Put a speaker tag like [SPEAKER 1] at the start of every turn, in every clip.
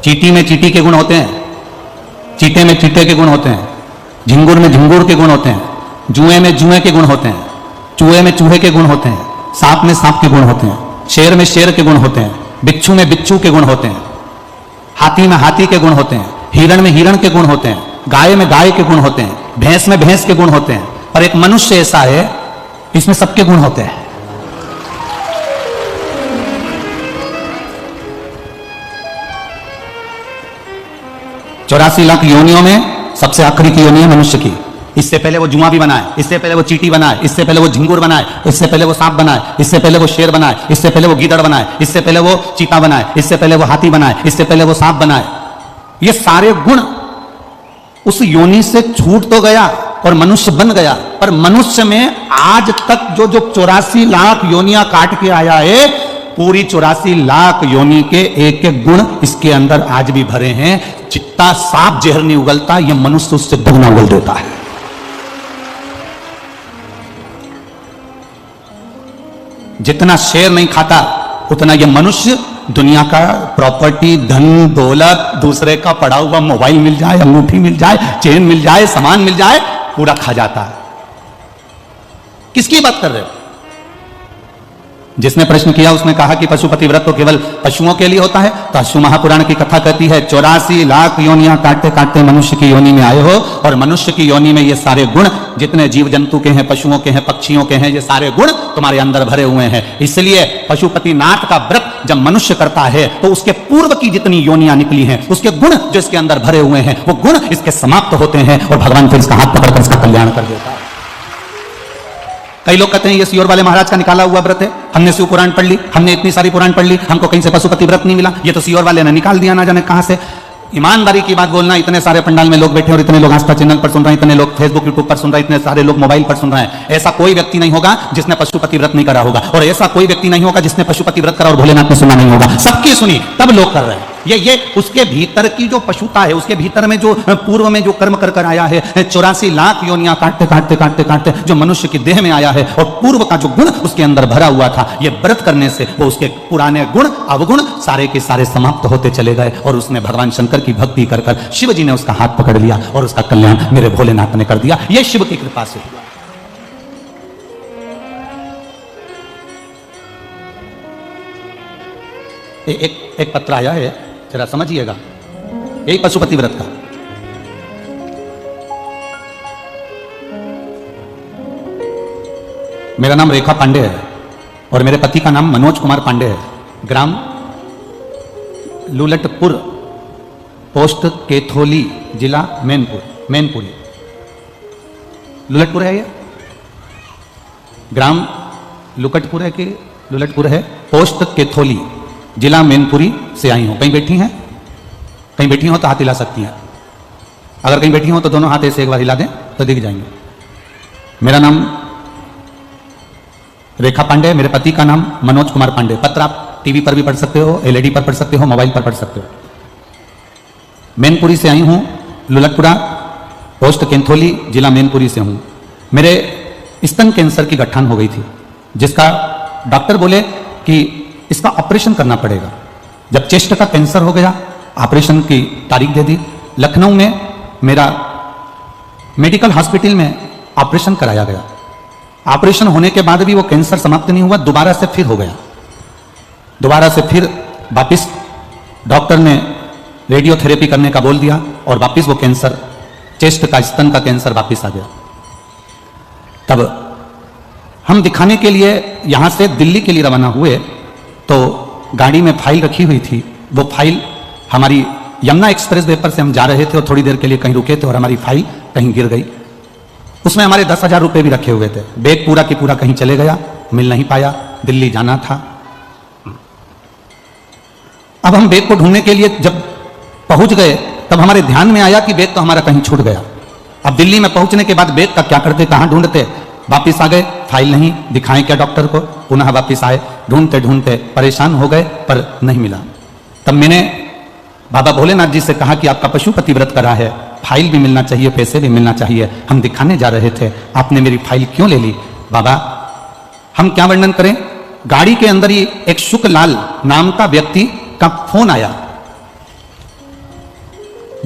[SPEAKER 1] चींटी में चींटी के गुण होते हैं, चीते में चीते के गुण होते हैं, झिंगुर में झिंगुर के गुण होते हैं, जुए में जुए के गुण होते हैं, चूहे में चूहे के गुण होते हैं, सांप में सांप के गुण होते हैं, शेर में शेर के गुण होते हैं, बिच्छू में बिच्छू के गुण होते हैं, हाथी में हाथी के गुण होते हैं, हिरण में हिरण के गुण होते हैं, गाय में गाय के गुण होते हैं, भैंस में भैंस के गुण होते हैं। और एक मनुष्य ऐसा है इसमें सबके गुण होते हैं। चौरासी लाख योनियों में सबसे आखिरी की योनि है मनुष्य की। इससे पहले वो जुआ भी बनाए, इससे पहले वो चींटी बनाए, इससे पहले वो झिंगुर बनाए, इससे पहले वो सांप बनाए, इससे पहले वो शेर बनाए, इससे पहले वो गीदड़ बनाए, इससे पहले वो चीता बनाए, इससे पहले वो हाथी बनाए, इससे पहले वो सांप बनाए। ये सारे गुण उस योनि से छूट तो गया और मनुष्य बन गया, पर मनुष्य में आज तक जो 84 लाख योनियां काट के आया है, पूरी 84 लाख योनि के एक एक गुण इसके अंदर आज भी भरे हैं। जितना सांप जहर नहीं उगलता, यह मनुष्य उससे दुगना उगल देता है। जितना शेर नहीं खाता, उतना यह मनुष्य दुनिया का प्रॉपर्टी, धन दौलत, दूसरे का पड़ा हुआ मोबाइल मिल जाए, अंगूठी मिल जाए, चेन मिल जाए, सामान मिल जाए, पूरा खा जाता है। किसकी बात कर रहे हो? जिसने प्रश्न किया उसने कहा कि पशुपति व्रत तो केवल पशुओं के लिए होता है। तो अश्व महापुराण की कथा कहती है 84 लाख योनियां काटते काटते मनुष्य की योनि में आए हो, और मनुष्य की योनि में ये सारे गुण जितने जीव जंतु के हैं, पशुओं के हैं, पक्षियों के हैं, ये सारे गुण तुम्हारे अंदर भरे हुए हैं। इसलिए पशुपतिनाथ का व्रत जब मनुष्य करता है तो उसके पूर्व की जितनी योनियां निकली हैं, उसके गुण जो इसके अंदर भरे हुए हैं, वो गुण इसके समाप्त होते हैं और भगवान फिर इसका हाथ पकड़कर इसका कल्याण कर देता है। कई लोग कहते हैं ये सियोर वाले महाराज का निकाला हुआ व्रत है, हमने शिव पुराण पढ़ ली, हमने इतनी सारी पुराण पढ़ ली, हमको कहीं से पशुपति व्रत नहीं मिला, ये तो सियोर वाले ने निकाल दिया, ना जाने कहां से। ईमानदारी की बात बोलना, इतने सारे पंडाल में लोग बैठे और इतने लोग आस्था चैनल पर सुन रहे हैं, इतने लोग फेसबुक यूट्यूब पर सुन रहे हैं, इतने सारे लोग मोबाइल पर सुन रहे हैं, ऐसा कोई व्यक्ति नहीं होगा जिसने पशुपति व्रत नहीं करा होगा, और ऐसा कोई व्यक्ति नहीं होगा जिसने पशुपति व्रत करा और भोलेनाथ ने सुना नहीं होगा। सबकी सुनी तब लोग कर रहे हैं। ये उसके भीतर की जो पशुता है, उसके भीतर में जो पूर्व में जो कर्म कर कर आया है, 84 लाख योनियां काटते काटते काटते काटते जो मनुष्य की देह में आया है, और पूर्व का जो गुण उसके अंदर भरा हुआ था, ये व्रत करने से वो उसके पुराने गुण अवगुण सारे के सारे समाप्त होते चले गए, और उसने भगवान शंकर की भक्ति कर कर शिव जी ने उसका हाथ पकड़ लिया और उसका कल्याण मेरे भोलेनाथ ने कर दिया। यह शिव की कृपा से हुआ। एक पत्र आया है, जरा समझिएगा, यही पशुपति व्रत का। मेरा नाम रेखा पांडे है और मेरे पति का नाम मनोज कुमार पांडे है। ग्राम लुलटपुर, पोस्ट केथोली, जिला मैनपुरी। लुलटपुर है ये, ग्राम लुकटपुर है कि लुलटपुर है, पोस्ट केथोली, जिला मैनपुरी से आई हूं। कहीं बैठी हैं? कहीं बैठी हो तो हाथ हिला सकती हैं। अगर कहीं बैठी हो तो दोनों हाथ ऐसे एक बार हिला दें तो दिख जाएंगे। मेरा नाम रेखा पांडे, मेरे पति का नाम मनोज कुमार पांडे। पत्र आप टीवी पर भी पढ़ सकते हो, एलईडी पर पढ़ सकते हो, मोबाइल पर पढ़ सकते हो। मैनपुरी से आई हूं, लुलटपुरा, पोस्ट केंथोली, जिला मैनपुरी से हूं। मेरे स्तन कैंसर की गठन हो गई थी, जिसका डॉक्टर बोले कि इसका ऑपरेशन करना पड़ेगा। जब चेस्ट का कैंसर हो गया, ऑपरेशन की तारीख दे दी। लखनऊ में मेरा मेडिकल हॉस्पिटल में ऑपरेशन कराया गया। ऑपरेशन होने के बाद भी वो कैंसर समाप्त नहीं हुआ, दोबारा से फिर हो गया। दोबारा से फिर वापिस डॉक्टर ने रेडियोथेरेपी करने का बोल दिया और वापिस वो कैंसर, चेस्ट का, स्तन का कैंसर वापिस आ गया। तब हम दिखाने के लिए यहां से दिल्ली के लिए रवाना हुए, तो गाड़ी में फाइल रखी हुई थी। वो फाइल हमारी यमुना एक्सप्रेस वे पर से हम जा रहे थे और थोड़ी देर के लिए कहीं रुके थे और हमारी फाइल कहीं गिर गई। उसमें हमारे 10,000 रुपए भी रखे हुए थे। बैग पूरा की पूरा कहीं चले गया, मिल नहीं पाया, दिल्ली जाना था। अब हम बैग को ढूंढने के लिए जब पहुंच गए, तब हमारे ध्यान में आया कि बैग तो हमारा कहीं छूट गया। अब दिल्ली में पहुंचने के बाद बैग का क्या करते, कहां ढूंढते? वापिस आ गए, फाइल नहीं, दिखाएं क्या डॉक्टर को? पुनः वापिस आए, ढूंढते ढूंढते परेशान हो गए, पर नहीं मिला। तब मैंने बाबा भोलेनाथ जी से कहा कि आपका पशुपति व्रत करा है, फाइल भी मिलना चाहिए, पैसे भी मिलना चाहिए, हम दिखाने जा रहे थे, आपने मेरी फाइल क्यों ले ली? बाबा, हम क्या वर्णन करें, गाड़ी के अंदर ही एक शुक्लाल नाम का व्यक्ति का फोन आया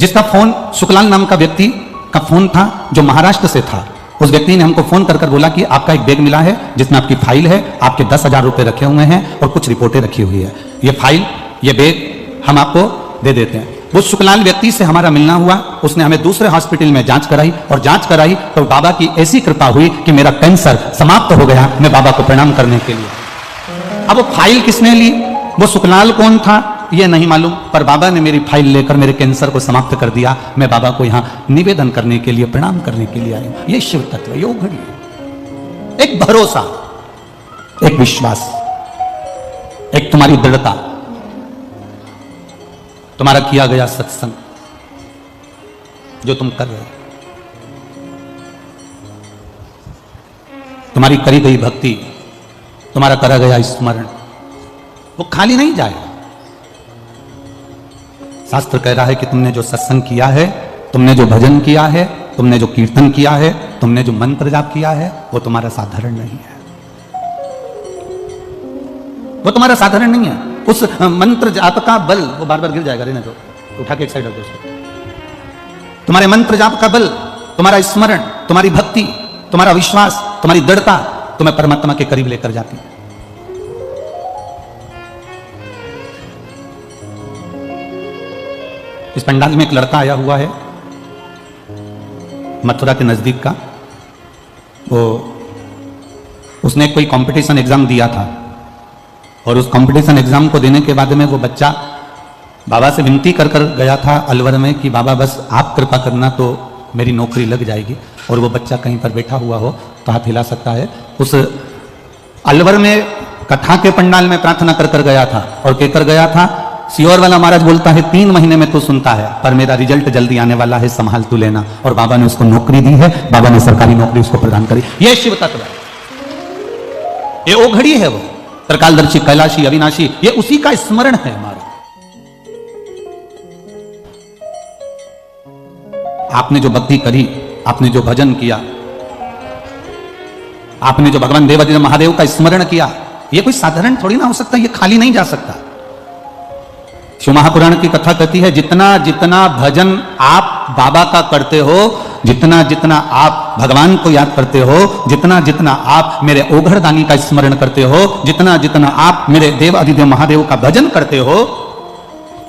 [SPEAKER 1] जिसका फोन शुक्लाल नाम का व्यक्ति का फोन था, जो महाराष्ट्र से था, उस व्यक्ति ने हमको फोन कर बोला कि आपका एक बैग मिला है जिसमें आपकी फाइल है, आपके 10,000 रुपए रखे हुए हैं और कुछ रिपोर्टें रखी हुई है, ये फाइल ये बैग हम आपको दे देते हैं। वो शुक्लाल व्यक्ति से हमारा मिलना हुआ, उसने हमें दूसरे हॉस्पिटल में जांच कराई और जांच कराई तो बाबा की ऐसी कृपा हुई कि मेरा कैंसर समाप्त हो गया। मैं बाबा को प्रणाम करने के लिए। अब वो फाइल किसने ली, वो शुक्लाल कौन था ये नहीं मालूम, पर बाबा ने मेरी फाइल लेकर मेरे कैंसर को समाप्त कर दिया। मैं बाबा को यहां निवेदन करने के लिए, प्रणाम करने के लिए आया। ये शिव तत्व, ये उघड़ी, एक भरोसा, एक विश्वास, एक तुम्हारी दृढ़ता, तुम्हारा किया गया सत्संग जो तुम कर रहे हो, तुम्हारी करी गई भक्ति, तुम्हारा करा गया स्मरण, वो खाली नहीं जाएगा। शास्त्र कह रहा है कि तुमने जो सत्संग किया है, तुमने जो भजन किया है, तुमने जो कीर्तन किया है, तुमने जो मंत्र जाप किया है, वो तुम्हारा साधारण नहीं है, वो तुम्हारा साधारण नहीं है। उस मंत्र जाप का बल, वो बार बार गिर जाएगा, रहने दो, उठा के एक साइड रख दो उसको। तुम्हारे मंत्र जाप का बल, तुम्हारा स्मरण, तुम्हारी भक्ति, तुम्हारा विश्वास, तुम्हारी दृढ़ता तुम्हें परमात्मा के करीब लेकर जाती है। इस पंडाल में एक लड़का आया हुआ है मथुरा के नजदीक का, वो उसने कोई कंपटीशन एग्जाम दिया था और उस कंपटीशन एग्जाम को देने के बाद में वो बच्चा बाबा से विनती कर गया था अलवर में कि बाबा बस आप कृपा करना तो मेरी नौकरी लग जाएगी। और वो बच्चा कहीं पर बैठा हुआ हो तो हाथ हिला सकता है। उस अलवर में कथा के पंडाल में प्रार्थना कर गया था और कहकर गया था, सियोर वाला महाराज बोलता है 3 महीने में तू सुनता है, पर मेरा रिजल्ट जल्दी आने वाला है, संभाल तू लेना। और बाबा ने उसको नौकरी दी है, बाबा ने सरकारी नौकरी उसको प्रदान करी। ये शिव तत्व है, ये ओघड़ी है, वो त्रिकालदर्शी, कैलाशी, अविनाशी, ये उसी का स्मरण है हमारा। आपने जो भक्ति करी, आपने जो भजन किया, आपने जो भगवान देवादिदेव महादेव का स्मरण किया, ये कोई साधारण थोड़ी ना हो सकता, ये खाली नहीं जा सकता। शिव महापुराण की कथा कहती है, जितना जितना भजन आप बाबा का करते हो, जितना जितना आप भगवान को याद करते हो, जितना जितना आप मेरे ओघड़दानी का स्मरण करते हो, जितना जितना आप मेरे देव अधिदेव महादेव का भजन करते हो,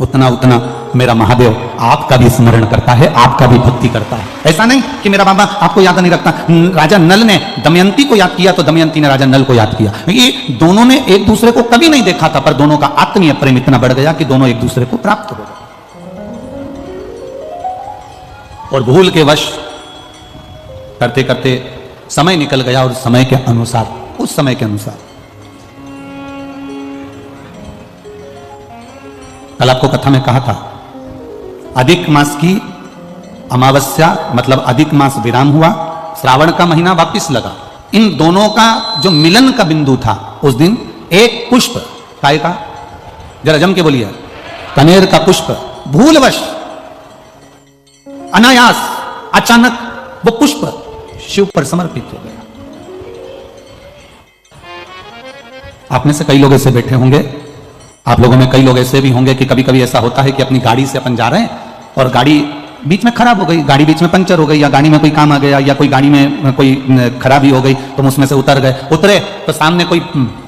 [SPEAKER 1] उतना उतना मेरा महादेव आपका भी स्मरण करता है, आपका भी भक्ति करता है। ऐसा नहीं कि मेरा बाबा आपको याद नहीं रखता। राजा नल ने दमयंती को याद किया तो दमयंती ने राजा नल को याद किया। ये दोनों ने एक दूसरे को कभी नहीं देखा था, पर दोनों का आत्मीय प्रेम इतना बढ़ गया कि दोनों एक दूसरे को प्राप्त हो गए। और भूल के वश करते करते समय निकल गया और समय के अनुसार, उस समय के अनुसार, कल आपको कथा में कहा था, अधिक मास की अमावस्या मतलब अधिक मास विराम हुआ, श्रावण का महीना वापिस लगा। इन दोनों का जो मिलन का बिंदु था, उस दिन एक पुष्प, काय का, जरा जम के बोलिए, कनेर का पुष्प भूलवश, अनायास, अचानक वो पुष्प शिव पर समर्पित हो गया। आप में से कई लोग ऐसे बैठे होंगे, आप लोगों में कई लोग ऐसे भी होंगे कि कभी कभी ऐसा होता है कि अपनी गाड़ी से अपन जा रहे हैं और गाड़ी बीच में खराब हो गई, गाड़ी बीच में पंचर हो गई, या गाड़ी में कोई काम आ गया, या कोई गाड़ी में कोई खराबी हो गई, तुम उसमें से उतरे तो सामने कोई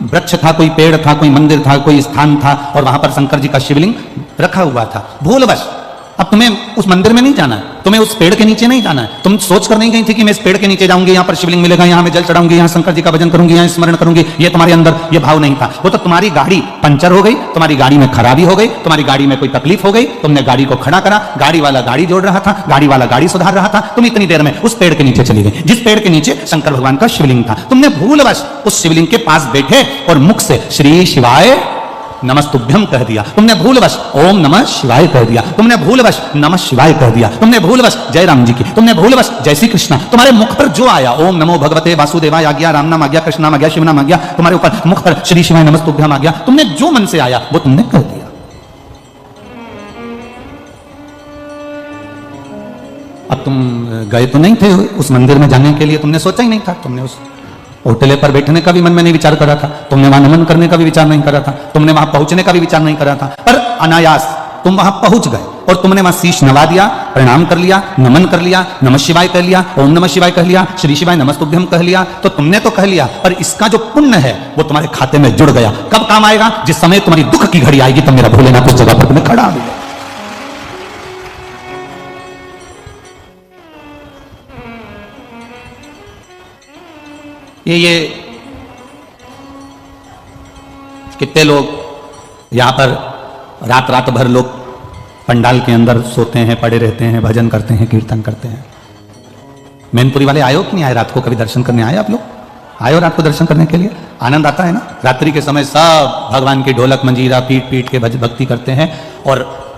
[SPEAKER 1] वृक्ष था, कोई पेड़ था, कोई मंदिर था, कोई स्थान था और वहां पर शंकर जी का शिवलिंग रखा हुआ था। भूलवश अब तुम्हें उस मंदिर में नहीं जाना है, तुम्हें उस पेड़ के नीचे नहीं जाना है, तुम सोच कर नहीं गई थी कि मैं इस पेड़ के नीचे जाऊंगी, यहाँ पर शिवलिंग मिलेगा, यहाँ मैं जल चढ़ाऊंगी, यहाँ शंकर जी का भजन करूंगी, यहाँ स्मरण करूंगी, ये तुम्हारे अंदर ये भाव नहीं था। वो तो तुम्हारी गाड़ी पंचर हो गई, तुम्हारी गाड़ी में खराबी हो गई, तुम्हारी गाड़ी में कोई तकलीफ हो गई, तुमने गाड़ी को खड़ा करा, गाड़ी वाला गाड़ी जोड़ रहा था, गाड़ी वाला गाड़ी सुधार रहा था, तुम इतनी देर में उस पेड़ के नीचे चली गई जिस पेड़ के नीचे शंकर भगवान का शिवलिंग था। तुमने भूलवश उस शिवलिंग के पास बैठे और मुख से श्री शिवाय नमस्तुभ्यम कह दिया, तुमने भूलवश ओम नमः शिवाय कह दिया, तुमने भूलवश नमः शिवाय कह दिया, तुमने भूलवश जय राम जी की, तुमने भूलवश जय श्री कृष्ण, तुम्हारे मुख पर जो आया, ओम नमो भगवते वासुदेवाय आ गया, राम नाम आ गया, कृष्ण नाम आ गया, शिव नाम आ गया, तुम्हारे ऊपर मुख पर श्री शिवाय नमस्तुभ्यम आ गया, तुमने जो मन से आया वो तुमने कह दिया। अब तुम गए तो नहीं थे उस मंदिर में जाने के लिए, तुमने सोचा ही नहीं था, तुमने उस होटल पर बैठने का भी मन में नहीं विचार करा था, तुमने वहां नमन करने का भी विचार नहीं करा था, तुमने वहां पहुंचने का भी विचार नहीं करा था, पर अनायास तुम वहां पहुंच गए। और तुमने वहां शीश नवा दिया, प्रणाम कर लिया, नमन कर लिया, नमः शिवाय कह लिया, ओम नमः शिवाय कह लिया, श्री शिवाय नमस्तुभ्यम कह लिया, तो तुमने तो कह लिया, पर इसका जो पुण्य है वो तुम्हारे खाते में जुड़ गया। कब काम आएगा? जिस समय तुम्हारी दुख की घड़ी आएगी, तब मेरा भोलेनाथ उस जगह पर तुम्हें खड़ा मिलेगा। ये कितने लोग यहां पर रात रात भर लोग पंडाल के अंदर सोते हैं, पड़े रहते हैं, भजन करते हैं, कीर्तन करते हैं। मैनपुरी वाले आए हो कि नहीं आए? रात को कभी दर्शन करने आए आप लोग? आए हो रात को दर्शन करने के लिए? आनंद आता है ना? रात्रि के समय सब भगवान की ढोलक मंजीरा पीट पीट के भक्ति करते हैं, और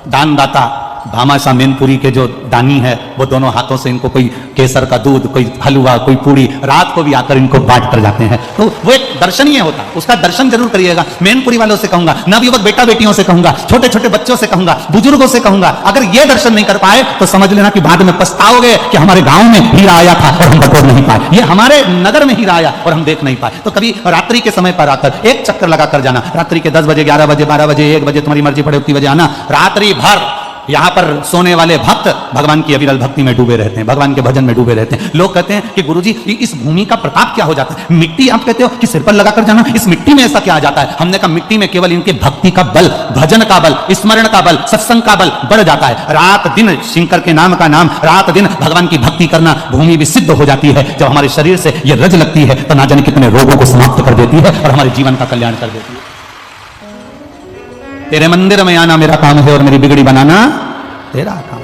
[SPEAKER 1] दानदाता भामाशाह मैनपुरी के जो दानी है वो दोनों हाथों से इनको कोई केसर का दूध, कोई हलवा, कोई पूड़ी रात को भी आकर इनको बांट कर जाते हैं। तो वो एक दर्शनीय होता है, उसका दर्शन जरूर करिएगा। मैनपुरी वालों से कहूंगा, नवयुवक बेटा बेटियों से कहूंगा, छोटे छोटे बच्चों से कहूंगा, बुजुर्गों से कहूंगा, अगर ये दर्शन नहीं कर पाए तो समझ लेना कि बाद में पछताओगे कि हमारे गांव में हीरा आया था और हम बटोर नहीं पाए, ये हमारे नगर में हीरा आया और हम देख नहीं पाए। तो कभी रात्रि के समय पर आकर एक चक्कर लगाकर जाना, रात्रि के 10 बजे, 11 बजे, 12 बजे, 1 बजे, तुम्हारी मर्जी पड़े उतनी बजे आना। रात्रि भर यहां पर सोने वाले भक्त भगवान की अविरल भक्ति में डूबे रहते हैं, भगवान के भजन में डूबे रहते हैं। लोग कहते हैं कि गुरुजी इस भूमि का प्रताप क्या हो जाता है? मिट्टी आप कहते हो कि सिर पर लगाकर जाना, इस मिट्टी में ऐसा क्या आ जाता है? हमने कहा मिट्टी में केवल इनके भक्ति का बल, भजन का बल, स्मरण का बल, सत्संग का बल बढ़ जाता है। रात दिन शंकर के नाम का नाम, रात दिन भगवान की भक्ति करना, भूमि भी सिद्ध हो जाती है। जब हमारे शरीर से यह रज लगती है तो ना जाने कितने रोगों को समाप्त कर देती है और हमारे जीवन का कल्याण कर देती है। तेरे मंदिर में आना मेरा काम है और मेरी बिगड़ी बनाना तेरा काम।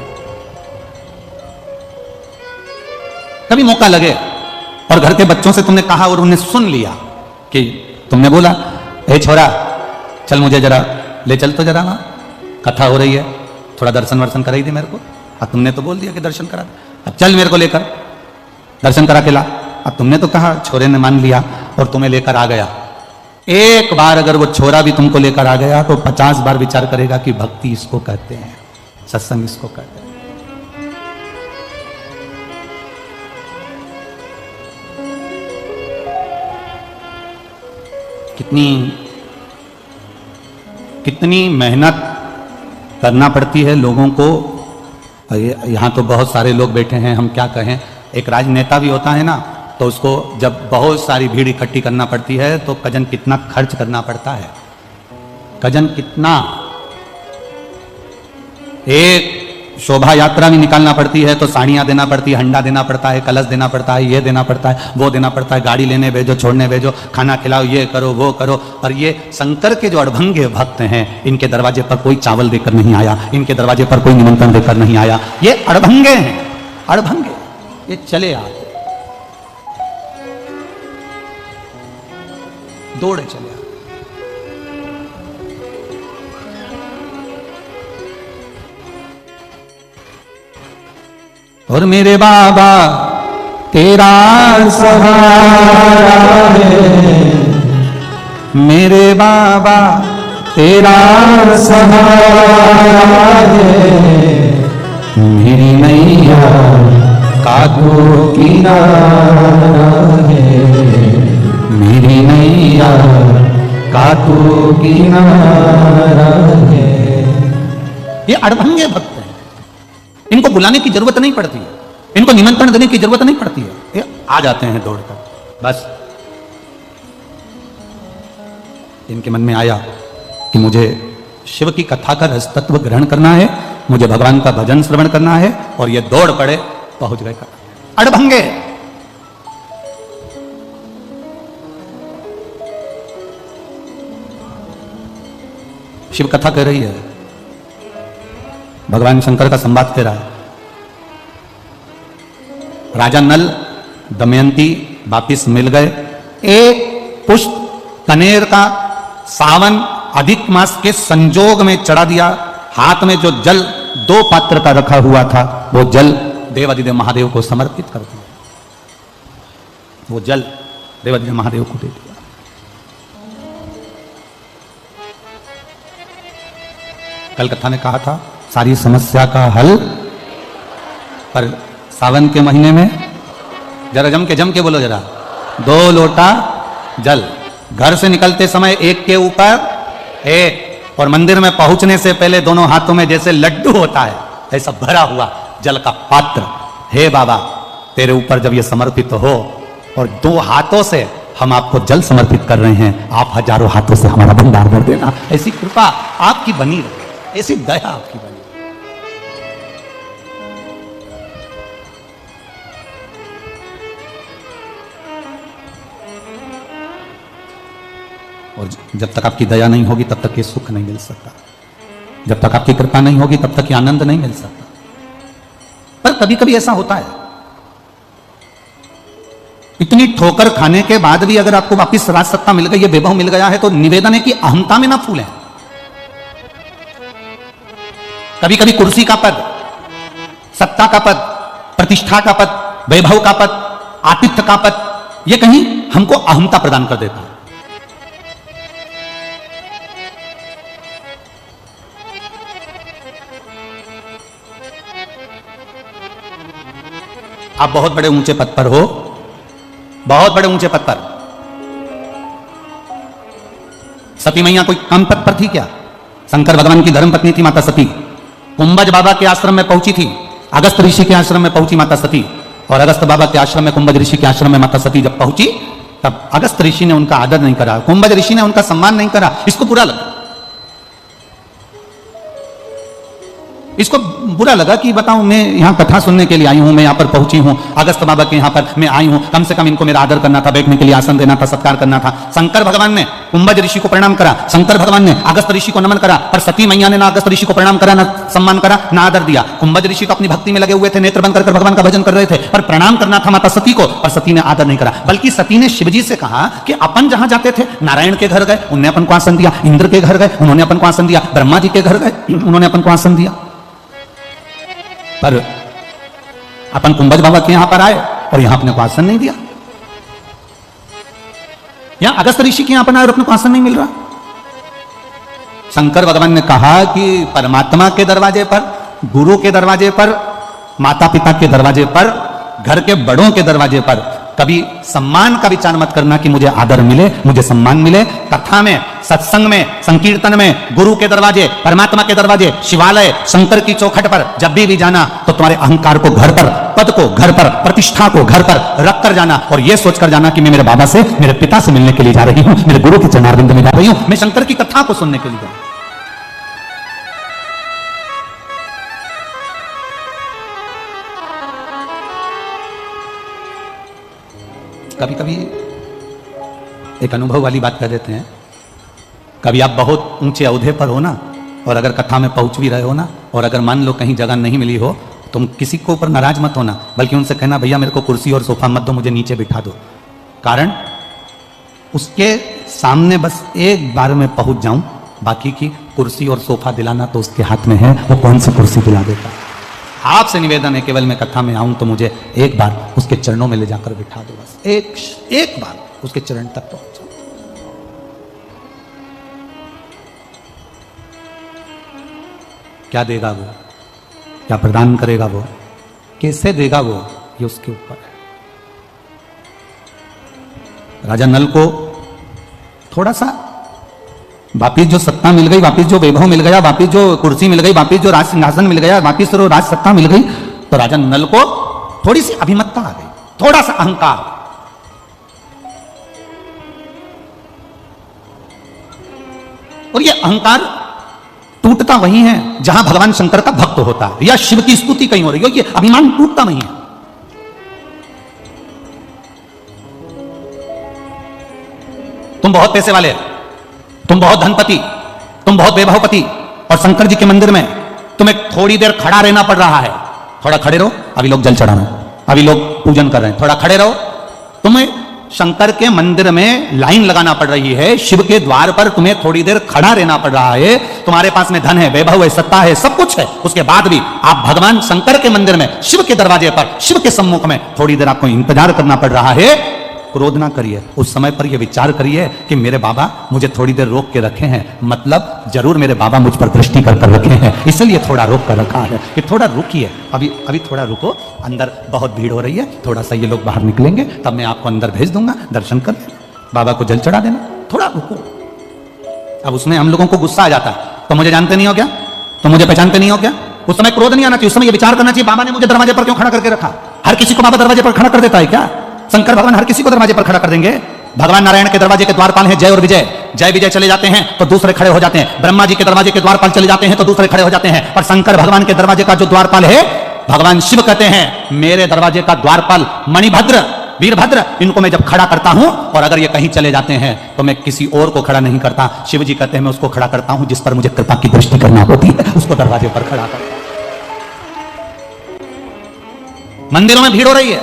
[SPEAKER 1] कभी मौका लगे और घर के बच्चों से तुमने कहा और उन्हें सुन लिया कि तुमने बोला, ए छोरा चल मुझे जरा ले चल, तो जरा वहां कथा हो रही है, थोड़ा दर्शन वर्शन कराई दे मेरे को। अब तुमने तो बोल दिया कि दर्शन करा दे, अब चल मेरे को लेकर दर्शन करा के ला। अब तुमने तो कहा, छोरे ने मान लिया और तुम्हें लेकर आ गया। एक बार अगर वो छोरा भी तुमको लेकर आ गया तो 50 बार विचार करेगा कि भक्ति इसको कहते हैं, सत्संग इसको कहते हैं। कितनी मेहनत करना पड़ती है लोगों को। यहां तो बहुत सारे लोग बैठे हैं, हम क्या कहें। एक राजनेता भी होता है ना, तो उसको जब बहुत सारी भीड़ इकट्ठी करना पड़ती है तो कजन कितना खर्च करना पड़ता है, कजन कितना। एक शोभा यात्रा भी निकालना पड़ती है तो साड़ियां देना पड़ती है, हंडा देना पड़ता है, कलश देना पड़ता है, ये देना पड़ता है, वो देना पड़ता है, गाड़ी लेने भेजो, छोड़ने भेजो, खाना खिलाओ, ये करो वो करो। और ये शंकर के जो अड़भंगे भक्त हैं, इनके दरवाजे पर कोई चावल देकर नहीं आया, इनके दरवाजे पर कोई निमंत्रण देकर नहीं आया। ये अड़भंगे हैं, अड़भंगे, ये चले आते, दौड़े चले आते। और मेरे बाबा तेरा सहारा है, मेरे बाबा तेरा सहारा है, मेरी नैया का तो किनारा है, मेरी नैया का तो किनारा है। ये अड़भंगे भक्त, इनको बुलाने की जरूरत नहीं पड़ती है, इनको निमंत्रण देने की जरूरत नहीं पड़ती है, ये आ जाते हैं दौड़कर। बस इनके मन में आया कि मुझे शिव की कथा का रस तत्व ग्रहण करना है, मुझे भगवान का भजन श्रवण करना है, और ये दौड़ पड़े, पहुंच गए। अड़भंगे शिव कथा कह रही है, भगवान शंकर का संवाद कह रहा है। राजा नल दमयंती वापिस मिल गए। एक पुष्प कनेर का सावन अधिक मास के संजोग में चढ़ा दिया। हाथ में जो जल 2 पात्र का रखा हुआ था, वो जल देवाधिदेव महादेव को समर्पित कर दिया। वो जल देवाधिदेव महादेव को दे दिया। कल कथा में कहा था सारी समस्या का हल, पर सावन के महीने में जरा जम के बोलो, जरा 2 लोटा जल घर से निकलते समय एक के ऊपर एक, और मंदिर में पहुंचने से पहले दोनों हाथों में जैसे लड्डू होता है ऐसा भरा हुआ जल का पात्र, हे बाबा तेरे ऊपर जब ये समर्पित हो और 2 हाथों से हम आपको जल समर्पित कर रहे हैं, आप हजारों हाथों से हमारा भंडार भर देना। ऐसी कृपा आपकी बनी रहे, ऐसी दया आपकी बनी। और जब तक आपकी दया नहीं होगी तब तक ये सुख नहीं मिल सकता, जब तक आपकी कृपा नहीं होगी तब तक ये आनंद नहीं मिल सकता। पर कभी कभी ऐसा होता है, इतनी ठोकर खाने के बाद भी अगर आपको वापिस राज सत्ता मिल गई, ये वैभव मिल गया है, तो निवेदन है कि अहंता में ना फूलें। कभी कभी कुर्सी का पद, सत्ता का पद, प्रतिष्ठा का पद, वैभव का पद, आतिथ्य का पद, ये कहीं हमको अहंता प्रदान कर देता है। आप बहुत बड़े ऊंचे पद पर हो, बहुत बड़े ऊंचे पद पर। सती मैया कोई कम पद पर थी क्या? शंकर भगवान की धर्म पत्नी थी माता सती। कुंभज बाबा के आश्रम में पहुंची थी, अगस्त ऋषि के आश्रम में पहुंची माता सती, और अगस्त बाबा के आश्रम में, कुंभज ऋषि के आश्रम में माता सती जब पहुंची तब अगस्त ऋषि ने उनका आदर नहीं करा, कुंभज ऋषि ने उनका सम्मान नहीं करा। इसको बुरा लगा, इसको बुरा लगा कि बताऊं मैं यहां कथा सुनने के लिए आई हूं, मैं यहां पर पहुंची हूं, अगस्त बाबा के यहां पर मैं आई हूं, कम से कम इनको मेरा आदर करना था, बैठने के लिए आसन देना था, सत्कार करना था। शंकर भगवान ने कुंभज ऋषि को प्रणाम करा, शंकर भगवान ने अगस्त ऋषि को नमन करा, पर सती मैया ने ना अगस्त ऋषि को प्रणाम करा, ना सम्मान करा, ना आदर दिया। कुंभज ऋषि तो अपनी भक्ति में लगे हुए थे, नेत्र बंद कर भगवान का भजन कर रहे थे, पर प्रणाम करना था माता सती को, और सती ने आदर नहीं करा। बल्कि सती ने शिवजी से कहा कि अपन जहां जाते थे, नारायण के घर गए, उन्होंने अपन को आसन दिया, इंद्र के घर गए, उन्होंने अपन को आसन दिया, ब्रह्मा जी के घर गए, उन्होंने अपन को आसन दिया, पर अपन कुंभज बाबा के यहां पर आए और यहां अपने को आसन नहीं दिया। यहां अगस्त ऋषि के यहां पर आए और अपने को आसन नहीं मिल रहा। शंकर भगवान ने कहा कि परमात्मा के दरवाजे पर, गुरु के दरवाजे पर, माता पिता के दरवाजे पर, घर के बड़ों के दरवाजे पर कभी सम्मान का विचार मत करना कि मुझे आदर मिले, मुझे सम्मान मिले। कथा में, सत्संग में, संकीर्तन में, गुरु के दरवाजे, परमात्मा के दरवाजे, शिवालय, शंकर की चौखट पर जब भी जाना तो तुम्हारे अहंकार को घर पर, पद को घर पर, प्रतिष्ठा को घर पर रख कर जाना, और यह सोचकर जाना कि मैं मेरे बाबा से, मेरे पिता से मिलने के लिए जा रही हूं, मेरे गुरु के चरणारविंद में जा रही हूं, मैं शंकर की कथा को सुनने के लिए जा रही हूं। कभी कभी एक अनुभव वाली बात कर देते हैं। कभी आप बहुत ऊंचे औहदे पर हो ना, और अगर कथा में पहुंच भी रहे हो ना, और अगर मान लो कहीं जगह नहीं मिली हो, तुम किसी को ऊपर नाराज मत होना, बल्कि उनसे कहना भैया मेरे को कुर्सी और सोफा मत दो, मुझे नीचे बिठा दो। कारण उसके सामने बस एक बार में पहुंच जाऊं, बाकी की कुर्सी और सोफा दिलाना तो उसके हाथ में है, वो कौन सी कुर्सी दिला देता। आपसे निवेदन है, केवल मैं कथा में आऊं तो मुझे एक बार उसके चरणों में ले जाकर बिठा दो, बस एक बार उसके चरण तक पहुंच जाओ। क्या देगा वो, क्या प्रदान करेगा वो, कैसे देगा वो, ये उसके ऊपर है। राजा नल को थोड़ा सा वापिस जो सत्ता मिल गई, वापिस जो वैभव मिल गया, वापिस जो कुर्सी मिल गई, वापिस जो राज सिंहासन मिल गया, वापिस जो राज सत्ता मिल गई, तो राजा नल को थोड़ी सी अभिमतता आ गई, थोड़ा सा अहंकार। और ये अहंकार टूटता वही है जहां भगवान शंकर का भक्त होता है, या शिव की स्तुति कहीं हो रही है, ये अभिमान टूटता वही है। तुम बहुत पैसे वाले, तुम बहुत धनपति, तुम बहुत वैभवपति, और शंकर जी के मंदिर में तुम्हें थोड़ी देर खड़ा रहना पड़ रहा है। थोड़ा खड़े रहो, अभी लोग जल चढ़ा रहे हैं, अभी लोग पूजन कर रहे हैं, थोड़ा खड़े रहो। तुम्हें शंकर के मंदिर में लाइन लगाना पड़ रही है, शिव के द्वार पर तुम्हें थोड़ी देर खड़ा रहना पड़ रहा है। तुम्हारे पास में धन है, वैभव है, सत्ता है, सब कुछ है, उसके बाद भी आप भगवान शंकर के मंदिर में, शिव के दरवाजे पर, शिव के सम्मुख में थोड़ी देर आपको इंतजार करना पड़ रहा है। क्रोध ना करिए, उस समय पर यह विचार करिए कि मेरे बाबा मुझे थोड़ी देर रोक के रखे हैं, मतलब जरूर मेरे बाबा मुझ पर दृष्टि कर रखे हैं, इसलिए थोड़ा रोक कर रखा है कि थोड़ा रुकिए, अभी थोड़ा रुको, अंदर बहुत भीड़ हो रही है, थोड़ा सा ये लोग बाहर निकलेंगे तब मैं आपको अंदर भेज दूंगा, दर्शन कर लेना, बाबा को जल चढ़ा देना, थोड़ा रुको। अब उसमें हम लोगों को गुस्सा आ जाता है, तो मुझे जानते नहीं हो क्या, तो मुझे पहचानते नहीं हो क्या। उस समय क्रोध नहीं आना चाहिए, उस समय ये विचार करना चाहिए बाबा ने मुझे दरवाजे पर क्यों खड़ा करके रखा। हर किसी को बाबा दरवाजे पर खड़ा कर देता है क्या? शंकर भगवान हर किसी को दरवाजे पर खड़ा कर देंगे? भगवान नारायण के दरवाजे के द्वारपाल हैं जय और विजय, जय विजय चले जाते हैं तो दूसरे खड़े हो जाते हैं। ब्रह्मा जी के दरवाजे के द्वारपाल चले जाते हैं तो दूसरे खड़े हो जाते हैं। पर शंकर भगवान के दरवाजे का जो द्वारपाल है, भगवान शिव कहते हैं मेरे दरवाजे का द्वारपाल मणिभद्र वीरभद्र, इनको मैं जब खड़ा करता हूं और अगर ये कहीं चले जाते हैं तो मैं किसी और को खड़ा नहीं करता। शिव जी कहते हैं मैं उसको खड़ा करता हूं जिस पर मुझे कृपा की दृष्टि करना होती है, उसको दरवाजे पर खड़ा करता हूं। मंदिरों में भीड़ हो रही है,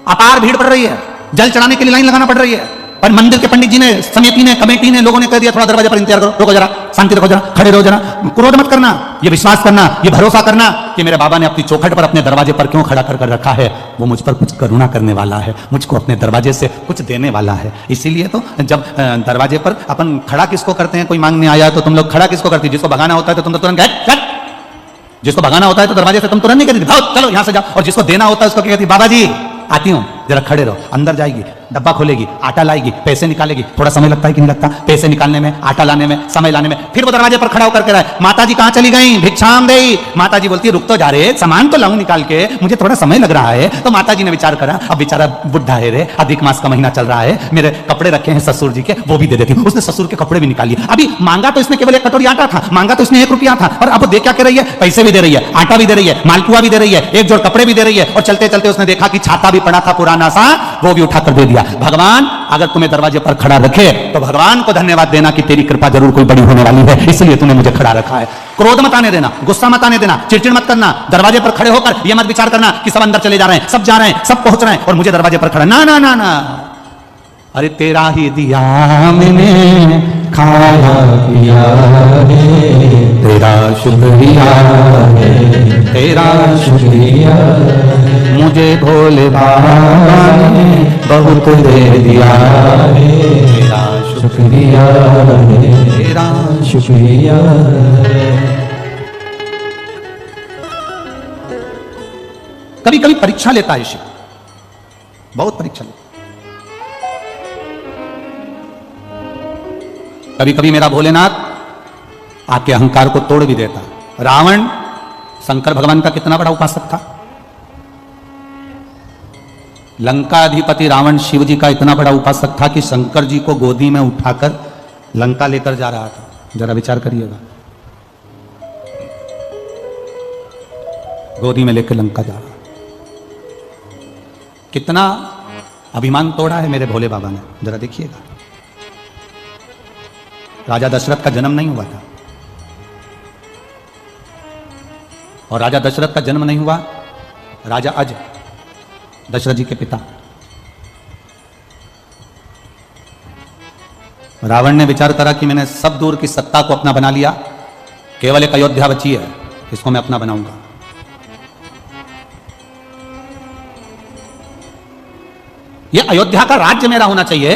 [SPEAKER 1] अपार भीड़ पड़ रही है, जल चढ़ाने के लिए लाइन लगाना पड़ रही है, पर मंदिर के पंडित जी ने, समिति ने, कमेटी ने, लोगों ने कह दिया थोड़ा दरवाजे पर इंतजार करो, रुको जरा, शांति रखो जरा, खड़े रहो जरा, क्रोध मत करना, ये विश्वास करना, ये भरोसा करना कि मेरे बाबा ने अपनी चौखट पर अपने दरवाजे पर क्यों खड़ा कर रखा है, वो मुझ पर कुछ करुणा करने वाला है, मुझको अपने दरवाजे से कुछ देने वाला है। इसीलिए तो जब दरवाजे पर अपन खड़ा किसको करते हैं, कोई मांगने आया तो तुम लोग खड़ा किसको करते हैं? जिसको भगाना होता है तो तुम तो तुरंत, जिसको भगाना होता है तो दरवाजे से तुम तुरंत नहीं कहती भाओ चलो यहां से जाओ, और जिसको देना होता है उसको क्या कहती, बाबा जी आती हूं जरा खड़े रहो। अंदर जाएगी, डब्बा खोलेगी, आटा लाएगी, पैसे निकालेगी, थोड़ा समय लगता है कि नहीं लगता, पैसे निकालने में, आटा लाने में, समय लाने में, फिर वो दरवाजे पर खड़ा होकर के रहा, माता जी कहां चली गई, भिक्षाम देई। माता जी बोलती है रुक तो जा रहे, सामान तो लाऊं निकाल के, मुझे थोड़ा समय लग रहा है। तो माता जी ने विचार करा अब बेचारा बुढ़ा है रे, अधिक मास का महीना चल रहा है, मेरे कपड़े रखे हैं ससुर जी के, वो भी दे देती हूं। उसने ससुर के कपड़े भी निकालिए। अभी मांगा तो इसने केवल 1 कटोरी आटा था, मांगा तो इसने 1 रुपया था, और अब दे क्या कर रही है, पैसे भी दे रही है, आटा भी दे रही है, मालपुआ भी दे रही है, 1 जोड़ कपड़े भी दे रही है, और चलते चलते उसने देखा कि छाता भी पड़ा था पुराना सा, वो भी उठाकर दे दिया। भगवान अगर तुम्हें दरवाजे पर खड़ा रखे तो भगवान को धन्यवाद देना कि तेरी कृपा जरूर कोई बड़ी होने वाली है, इसलिए तूने मुझे खड़ा रखा है। क्रोध मत आने देना, गुस्सा मत आने देना, चिड़चिड़ मत करना। दरवाजे पर खड़े होकर यह मत विचार करना कि सब अंदर चले जा रहे हैं, सब जा रहे हैं, सब पहुंच रहे हैं और मुझे दरवाजे पर खड़ा, ना ना ना ना। अरे तेरा ही दिया मैंने खाया पिया है, तेरा शुक्रिया है, तेरा शुक्रिया, मुझे भोले बाबा ने बहुत दे दिया है, तेरा शुक्रिया है, तेरा शुक्रिया। कभी कभी परीक्षा लेता है शिव, बहुत परीक्षा लेता। कभी कभी मेरा भोलेनाथ आके अहंकार को तोड़ भी देता। रावण शंकर भगवान का कितना बड़ा उपासक था। लंका अधिपति रावण शिव जी का इतना बड़ा उपासक था कि शंकर जी को गोदी में उठाकर लंका लेकर जा रहा था। जरा विचार करिएगा, गोदी में लेकर लंका जा रहा, कितना अभिमान तोड़ा है मेरे भोले बाबा ने, जरा देखिएगा। राजा दशरथ का जन्म नहीं हुआ था, और राजा दशरथ का जन्म नहीं हुआ, राजा अज दशरथ जी के पिता। रावण ने विचार करा कि मैंने सब दूर की सत्ता को अपना बना लिया, केवल एक अयोध्या बची है, इसको मैं अपना बनाऊंगा। यह अयोध्या का राज्य मेरा होना चाहिए।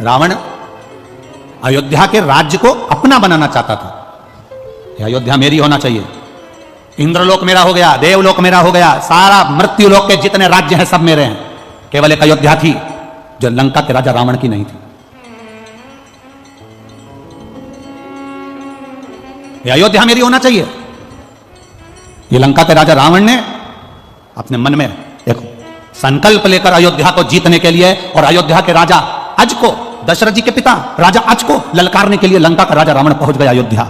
[SPEAKER 1] रावण अयोध्या के राज्य को अपना बनाना चाहता था। यह अयोध्या मेरी होना चाहिए, इंद्रलोक मेरा हो गया, देवलोक मेरा हो गया, सारा मृत्युलोक के जितने राज्य हैं सब मेरे हैं। केवल एक अयोध्या थी जो लंका के राजा रावण की नहीं थी। यह अयोध्या मेरी होना चाहिए। ये लंका के राजा रावण ने अपने मन में एक संकल्प लेकर अयोध्या को जीतने के लिए, और अयोध्या के राजा अज को, दशरथ जी के पिता राजा अज को ललकारने के लिए लंका का राजा रावण पहुंच गया अयोध्या।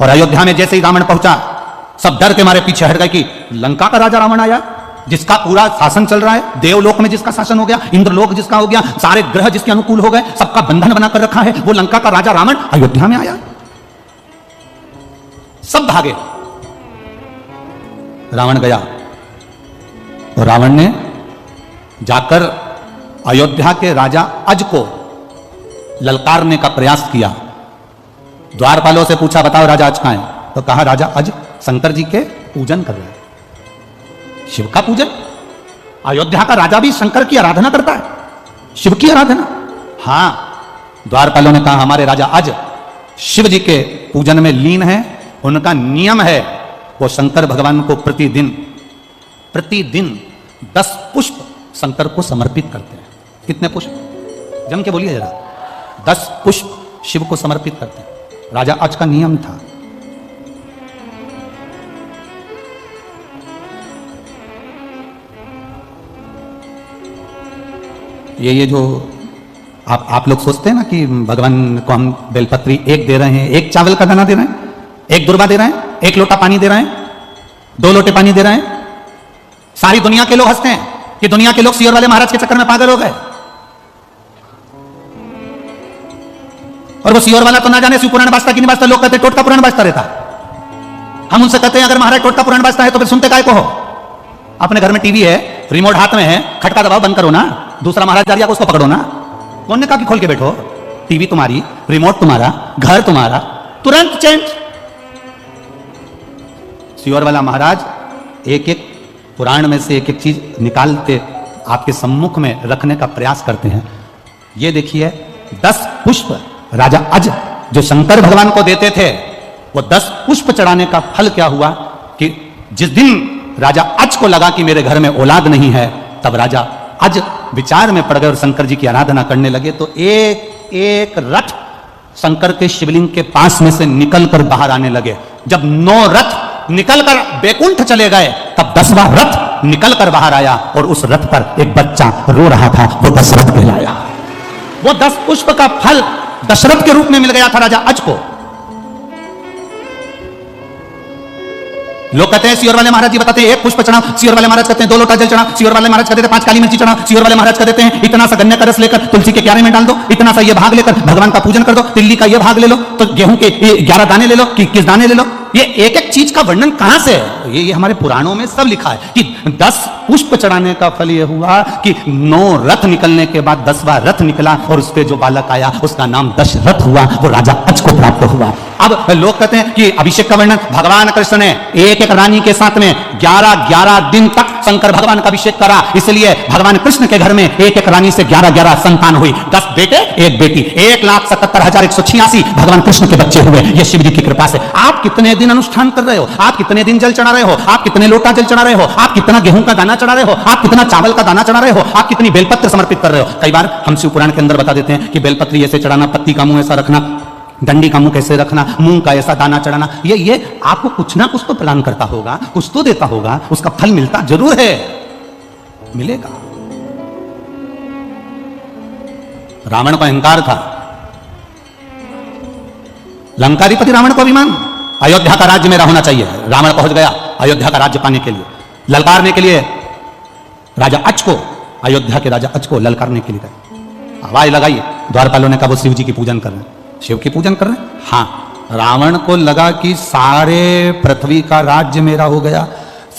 [SPEAKER 1] और अयोध्या में जैसे ही रावण पहुंचा, सब डर के मारे पीछे हट गए कि लंका का राजा रावण आया, जिसका पूरा शासन चल रहा है, देवलोक में जिसका शासन हो गया, इंद्रलोक जिसका हो गया, सारे ग्रह जिसके अनुकूल हो गए, सबका बंधन बनाकर रखा है, वो लंका का राजा रावण अयोध्या में आया। सब भागे, रावण गया, और रावण ने जाकर अयोध्या के राजा अज को ललकारने का प्रयास किया। द्वारपालों से पूछा बताओ राजा अज कहां है, तो कहा राजा अज शंकर जी के पूजन कर रहे हैं। शिव का पूजन, अयोध्या का राजा भी शंकर की आराधना करता है, शिव की आराधना। हां, द्वारपालों ने कहा हमारे राजा अज शिव जी के पूजन में लीन है, उनका नियम है वो शंकर भगवान को प्रतिदिन 10 पुष्प शंकर को समर्पित करते हैं। कितने पुष्प, जम के बोलिए जरा, 10 पुष्प शिव को समर्पित करते हैं। राजा अज का नियम था। ये जो आप लोग सोचते हैं ना कि भगवान को हम बेलपत्री एक दे रहे हैं, एक चावल का दाना दे रहे हैं, एक दुर्बा दे रहे हैं, एक लोटा पानी दे रहे हैं, 2 लोटे पानी दे रहे हैं। सारी दुनिया के लोग हंसते हैं कि दुनिया के लोग सियोर वाले महाराज के चक्कर में पागल हो गए। और वो सियोर वाला तो ना जाने शिव पुराण बाजता कि नहीं बाजता, लोग कहते टोटका पुराण बाजता रहता। हम उनसे कहते हैं अगर महाराज टोटका पुराण बाजता है तो फिर सुनते काय को हो? अपने घर में टीवी है, रिमोट हाथ में है, खटका दबाओ, बंद करो ना, दूसरा महाराज जा रहा उसको पकड़ो ना। कौन ने कहा कि खोल के बैठो? टीवी तुम्हारी, रिमोट तुम्हारा, घर तुम्हारा, तुरंत चेंज। सियोर वाला महाराज एक एक पुराण में से एक एक चीज निकालते आपके सम्मुख में रखने का प्रयास करते हैं। ये देखिए 10 पुष्प राजा अज जो शंकर भगवान को देते थे, वो 10 पुष्प चढ़ाने का फल क्या हुआ कि जिस दिन राजा अज को लगा कि मेरे घर में औलाद नहीं है, तब राजा अज विचार में पड़ गए और शंकर जी की आराधना करने लगे। तो एक एक रथ शंकर के शिवलिंग के पास में से निकलकर बाहर आने लगे। जब 9 रथ निकलकर बैकुंठ चले गए, तब 10वां रथ निकलकर बाहर आया और उस रथ पर एक बच्चा रो रहा था, वो दशरथ कहलाया। वो 10 पुष्प का फल दशरथ के रूप में मिल गया था राजा अज को। लोग कहते हैं सियोर वाले महाराज जी बताते हैं 1 पुष्प चढ़ा, सियोर वाले महाराज कहते हैं 2 लोटा जल चढ़ा, सियोर वाले महाराज कहते हैं 5 काली मिर्ची चढ़ा, सियोर वाले महाराज कहते हैं इतना सा गन्ने का रस लेकर तुलसी के क्यारे में डाल दो, इतना सा ये भाग लेकर भगवान का पूजन कर दो, तिल्ली का ये भाग ले लो, तो गेहूं के 11 दाने ले लो कि 21 दाने ले लो। ये एक एक चीज का वर्णन कहां से है? ये हमारे पुराणों में सब लिखा है कि 10 पुष्प चढ़ाने का फल ये हुआ कि 9 रथ निकलने के बाद 10वां रथ निकला और उस पे जो बालक आया उसका नाम दशरथ हुआ, वो राजा अज को प्राप्त हुआ। अब लोग कहते हैं कि अभिषेक का वर्णन भगवान कृष्ण ने एक एक रानी के साथ में 11-11 दिन तक शंकर भगवान का अभिषेक करा, इसलिए भगवान कृष्ण के घर में एक एक रानी से 11-11 संतान हुई, 10 बेटे 1 बेटी, 1,77,186 भगवान कृष्ण के बच्चे हुए। ये शिव जी की कृपा से। आप कितने दिन अनुष्ठान कर रहे हो, आप कितने दिन जल चढ़ा रहे हो, आप कितने लोटा जल चढ़ा रहे हो, आप कितना गेहूं का दाना चढ़ा रहे हो, आप कितना चावल का दाना चढ़ा रहे हो, आप कितनी बेलपत्र समर्पित कर रहे हो। कई बार हम शिव पुराण के अंदर बता देते हैं कि बेलपत्री ऐसे चढ़ाना, पत्ती का मुंह ऐसा रखना, डंडी का मुंह कैसे रखना, मूंग का ऐसा दाना चढ़ाना। ये आपको कुछ ना कुछ तो प्रदान करता होगा, कुछ तो देता होगा, उसका फल मिलता जरूर है, मिलेगा। रावण को अहंकार था, लंकाधिपति रावण को अभिमान, अयोध्या का राज्य मेरा होना चाहिए। रावण पहुंच गया अयोध्या का राज्य पाने के लिए, ललकारने के लिए राजा अज को, अयोध्या के राजा अज को ललकारने के लिए गए। आवाज लगाई, द्वारपालों ने कहा वो शिव जी की पूजन कर रहे हैं, शिव की पूजन कर रहे हैं। हाँ, रावण को लगा कि सारे पृथ्वी का राज्य मेरा हो गया,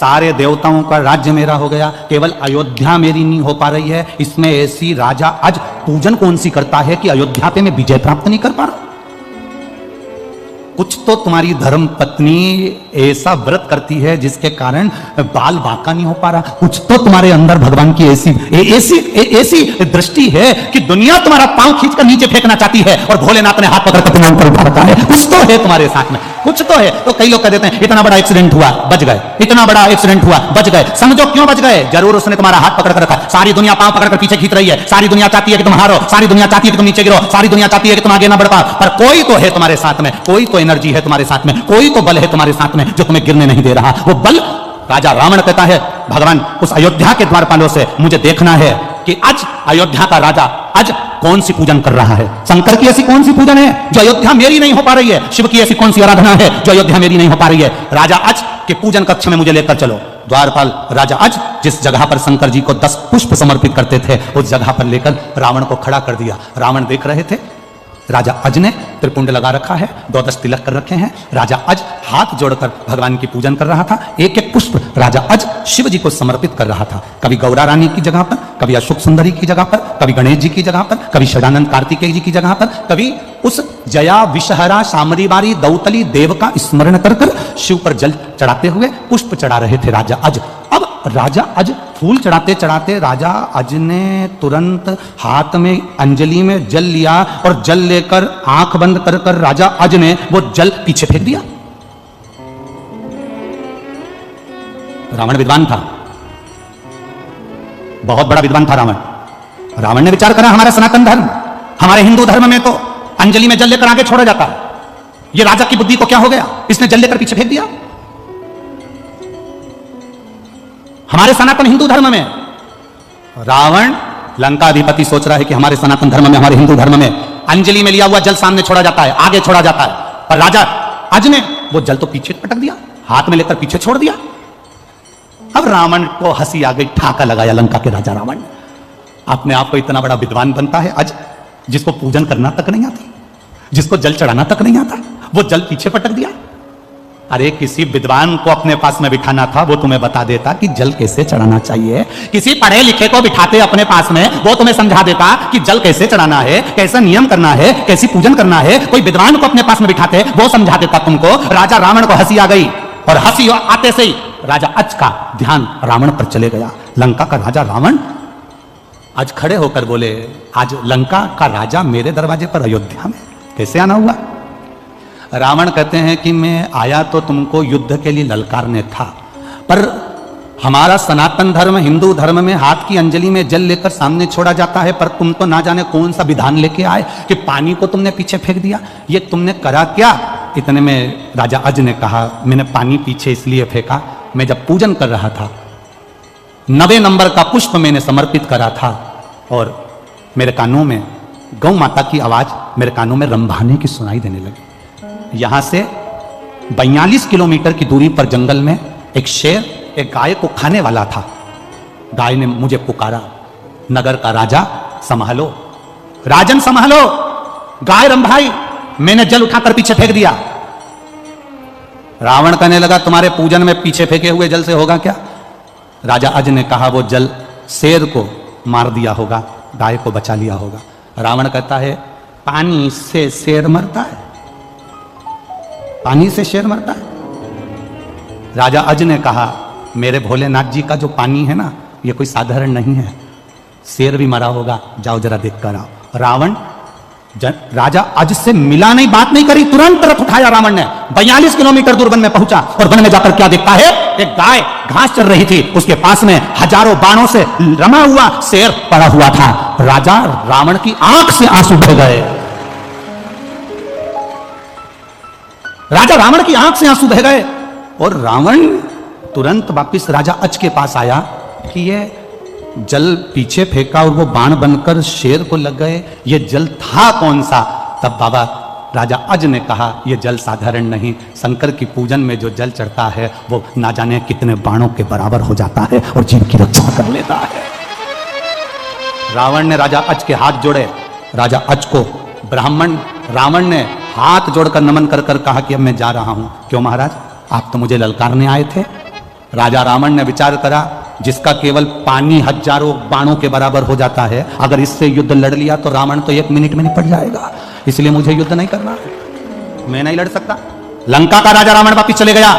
[SPEAKER 1] सारे देवताओं का राज्य मेरा हो गया, केवल अयोध्या मेरी नहीं हो पा रही है। इसमें ऐसी राजा आज पूजन कौन सी करता है कि अयोध्या पे मैं विजय प्राप्त नहीं कर पा रहा। कुछ तो तुम्हारी धर्म पत्नी ऐसा व्रत करती है जिसके कारण बाल बांका नहीं हो पा रहा। कुछ तो तुम्हारे अंदर भगवान की ऐसी दृष्टि है कि दुनिया तुम्हारा पांव खींचकर नीचे फेंकना चाहती है और भोलेनाथ ने हाथ पकड़कर तुम्हें ऊपर उठा रखा है। कुछ तो है तुम्हारे साथ में, कुछ तो है। तो कई लोग कह देते हैं इतना बड़ा एक्सीडेंट हुआ बच गए, इतना बड़ा एक्सीडेंट हुआ बच गए। समझो क्यों बच गए? जरूर उसने तुम्हारा हाथ पकड़ कर रखा। सारी दुनिया पांव पकड़कर पीछे खींच रही है, सारी दुनिया चाहती है कि तुम हारो, सारी दुनिया चाहती है कि तुम नीचे गिरो, सारी दुनिया चाहती है कि तुम आगे ना बढ़ पाओ, पर कोई तो है तुम्हारे साथ में, कोई तो एनर्जी है तुम्हारे साथ में, कोई तो बल है तुम्हारे साथ में जो तुम्हें गिरने नहीं दे रहा। वो बल राजा रावण कहता है भगवान उस अयोध्या के द्वारपालों से मुझे देखना है कि आज अयोध्या का राजा आज कौन सी पूजन कर रहा है। शंकर की ऐसी कौन सी पूजन है जो अयोध्या मेरी नहीं हो पा रही है? शिव की ऐसी कौन सी आराधना है जो अयोध्या मेरी नहीं हो पा रही है? राजा आज के पूजन कक्ष में मुझे लेकर चलो। द्वारपाल राजा आज जिस जगह पर शंकर जी को 10 पुष्प समर्पित करते थे उस जगह पर लेकर रावण को खड़ा कर दिया। रावण देख रहे थे, राजा अज ने त्रिपुंड लगा रखा है, 12 तिलक कर रखे हैं। राजा अज हाथ जोड़कर भगवान की पूजन कर रहा था। एक एक पुष्प राजा अज शिव जी को समर्पित कर रहा था। कभी गौरा रानी की जगह पर, कभी अशोक सुंदरी की जगह पर, कभी गणेश जी की जगह पर, कभी षडानंद कार्तिकेय जी की जगह पर, कभी उस जया विषहरा शामरीवारी दौतली देव का स्मरण कर कर शिव पर जल चढ़ाते हुए पुष्प चढ़ा रहे थे राजा अज। अब राजा अज फूल चढ़ाते चढ़ाते राजा अज ने तुरंत हाथ में अंजलि में जल लिया और जल लेकर आंख बंद कर कर राजा अज ने वो जल पीछे फेंक दिया। रावण विद्वान था, बहुत बड़ा विद्वान था रावण। रावण ने विचार करा हमारा सनातन धर्म, हमारे हिंदू धर्म में तो अंजलि में जल लेकर आगे छोड़ा जाता है। ये राजा की बुद्धि को क्या हो गया, इसने जल लेकर पीछे फेंक दिया। हमारे सनातन हिंदू धर्म में रावण लंका अधिपति सोच रहा है कि हमारे सनातन धर्म में, हमारे हिंदू धर्म में अंजलि में लिया हुआ जल सामने छोड़ा जाता है, आगे छोड़ा जाता है, पर राजा अज ने वो जल तो पीछे पटक दिया, हाथ में लेकर पीछे छोड़ दिया। अब रावण को हंसी आ गई, ठाका लगाया लंका के राजा रावण। अपने आप को इतना बड़ा विद्वान बनता है अज, जिसको पूजन करना तक नहीं आती, जिसको जल चढ़ाना तक नहीं आता, वो जल पीछे पटक दिया। अरे किसी विद्वान को अपने पास में बिठाना था, वो तुम्हें बता देता कि जल कैसे चढ़ाना चाहिए। किसी पढ़े लिखे को बिठाते अपने पास में, वो तुम्हें समझा देता कि जल कैसे चढ़ाना है, कैसा नियम करना है, कैसी पूजन करना है। कोई विद्वान को अपने पास में बिठाते, वो समझा देता तुमको। राजा रावण को हंसी आ गई, और हंसी आते से ही राजा अज का ध्यान रावण पर चले गया। लंका का राजा रावण आज खड़े होकर बोले, आज लंका का राजा मेरे दरवाजे पर अयोध्या में कैसे आना हुआ। रावण कहते हैं कि मैं आया तो तुमको युद्ध के लिए ललकारने था, पर हमारा सनातन धर्म, हिंदू धर्म में हाथ की अंजलि में जल लेकर सामने छोड़ा जाता है, पर तुम तो ना जाने कौन सा विधान लेके आए कि पानी को तुमने पीछे फेंक दिया। ये तुमने करा क्या। इतने में राजा अज ने कहा, मैंने पानी पीछे इसलिए फेंका, मैं जब पूजन कर रहा था 90 नंबर का पुष्प मैंने समर्पित करा था, और मेरे कानों में गौ माता की आवाज मेरे कानों में रंभाने की सुनाई देने लगी। यहां से 42 किलोमीटर की दूरी पर जंगल में एक शेर एक गाय को खाने वाला था। गाय ने मुझे पुकारा, नगर का राजा संभालो, राजन संभालो, गाय रंभाई। मैंने जल उठाकर पीछे फेंक दिया। रावण कहने लगा, तुम्हारे पूजन में पीछे फेंके हुए जल से होगा क्या। राजा अज ने कहा, वो जल शेर को मार दिया होगा, गाय को बचा लिया होगा। रावण कहता है, पानी से शेर मरता है, पानी से शेर मरता है। राजा अज ने कहा, मेरे भोलेनाथ जी का जो पानी है ना, ये कोई साधारण नहीं है, शेर भी मरा होगा, जाओ जरा देख कर आओ। रावण राजा अज से मिला नहीं, बात नहीं करी, तुरंत रथ उठाया रावण ने, 42 किलोमीटर दूर वन में पहुंचा, और वन में जाकर क्या देखता है, एक गाय घास चर रही थी, उसके पास में हजारों बाणों से रमा हुआ शेर पड़ा हुआ था। राजा रावण की आंख से आंसू बह गए, राजा रावण की आंख से आंसू बह गए, और रावण तुरंत वापिस राजा अज के पास आया कि ये जल पीछे फेंका और वो बाण बनकर शेर को लग गए, ये जल था कौन सा। तब बाबा राजा अज ने कहा, ये जल साधारण नहीं, शंकर की पूजन में जो जल चढ़ता है वो ना जाने कितने बाणों के बराबर हो जाता है और जीव की रक्षा कर लेता है। रावण ने राजा अज के हाथ जोड़े, राजा अज को ब्राह्मण रावण ने हाथ जोड़कर नमन कर कर कहा कि अब मैं जा रहा हूं। क्यों महाराज, आप तो मुझे ललकारने आए थे। राजा रावण ने विचार करा, जिसका केवल पानी हजारों बाणों के बराबर हो जाता है, अगर इससे युद्ध लड़ लिया तो रावण तो 1 मिनट में निपट जाएगा, इसलिए मुझे युद्ध नहीं करना, मैं नहीं लड़ सकता। लंका का राजा रावण वापिस चले गया,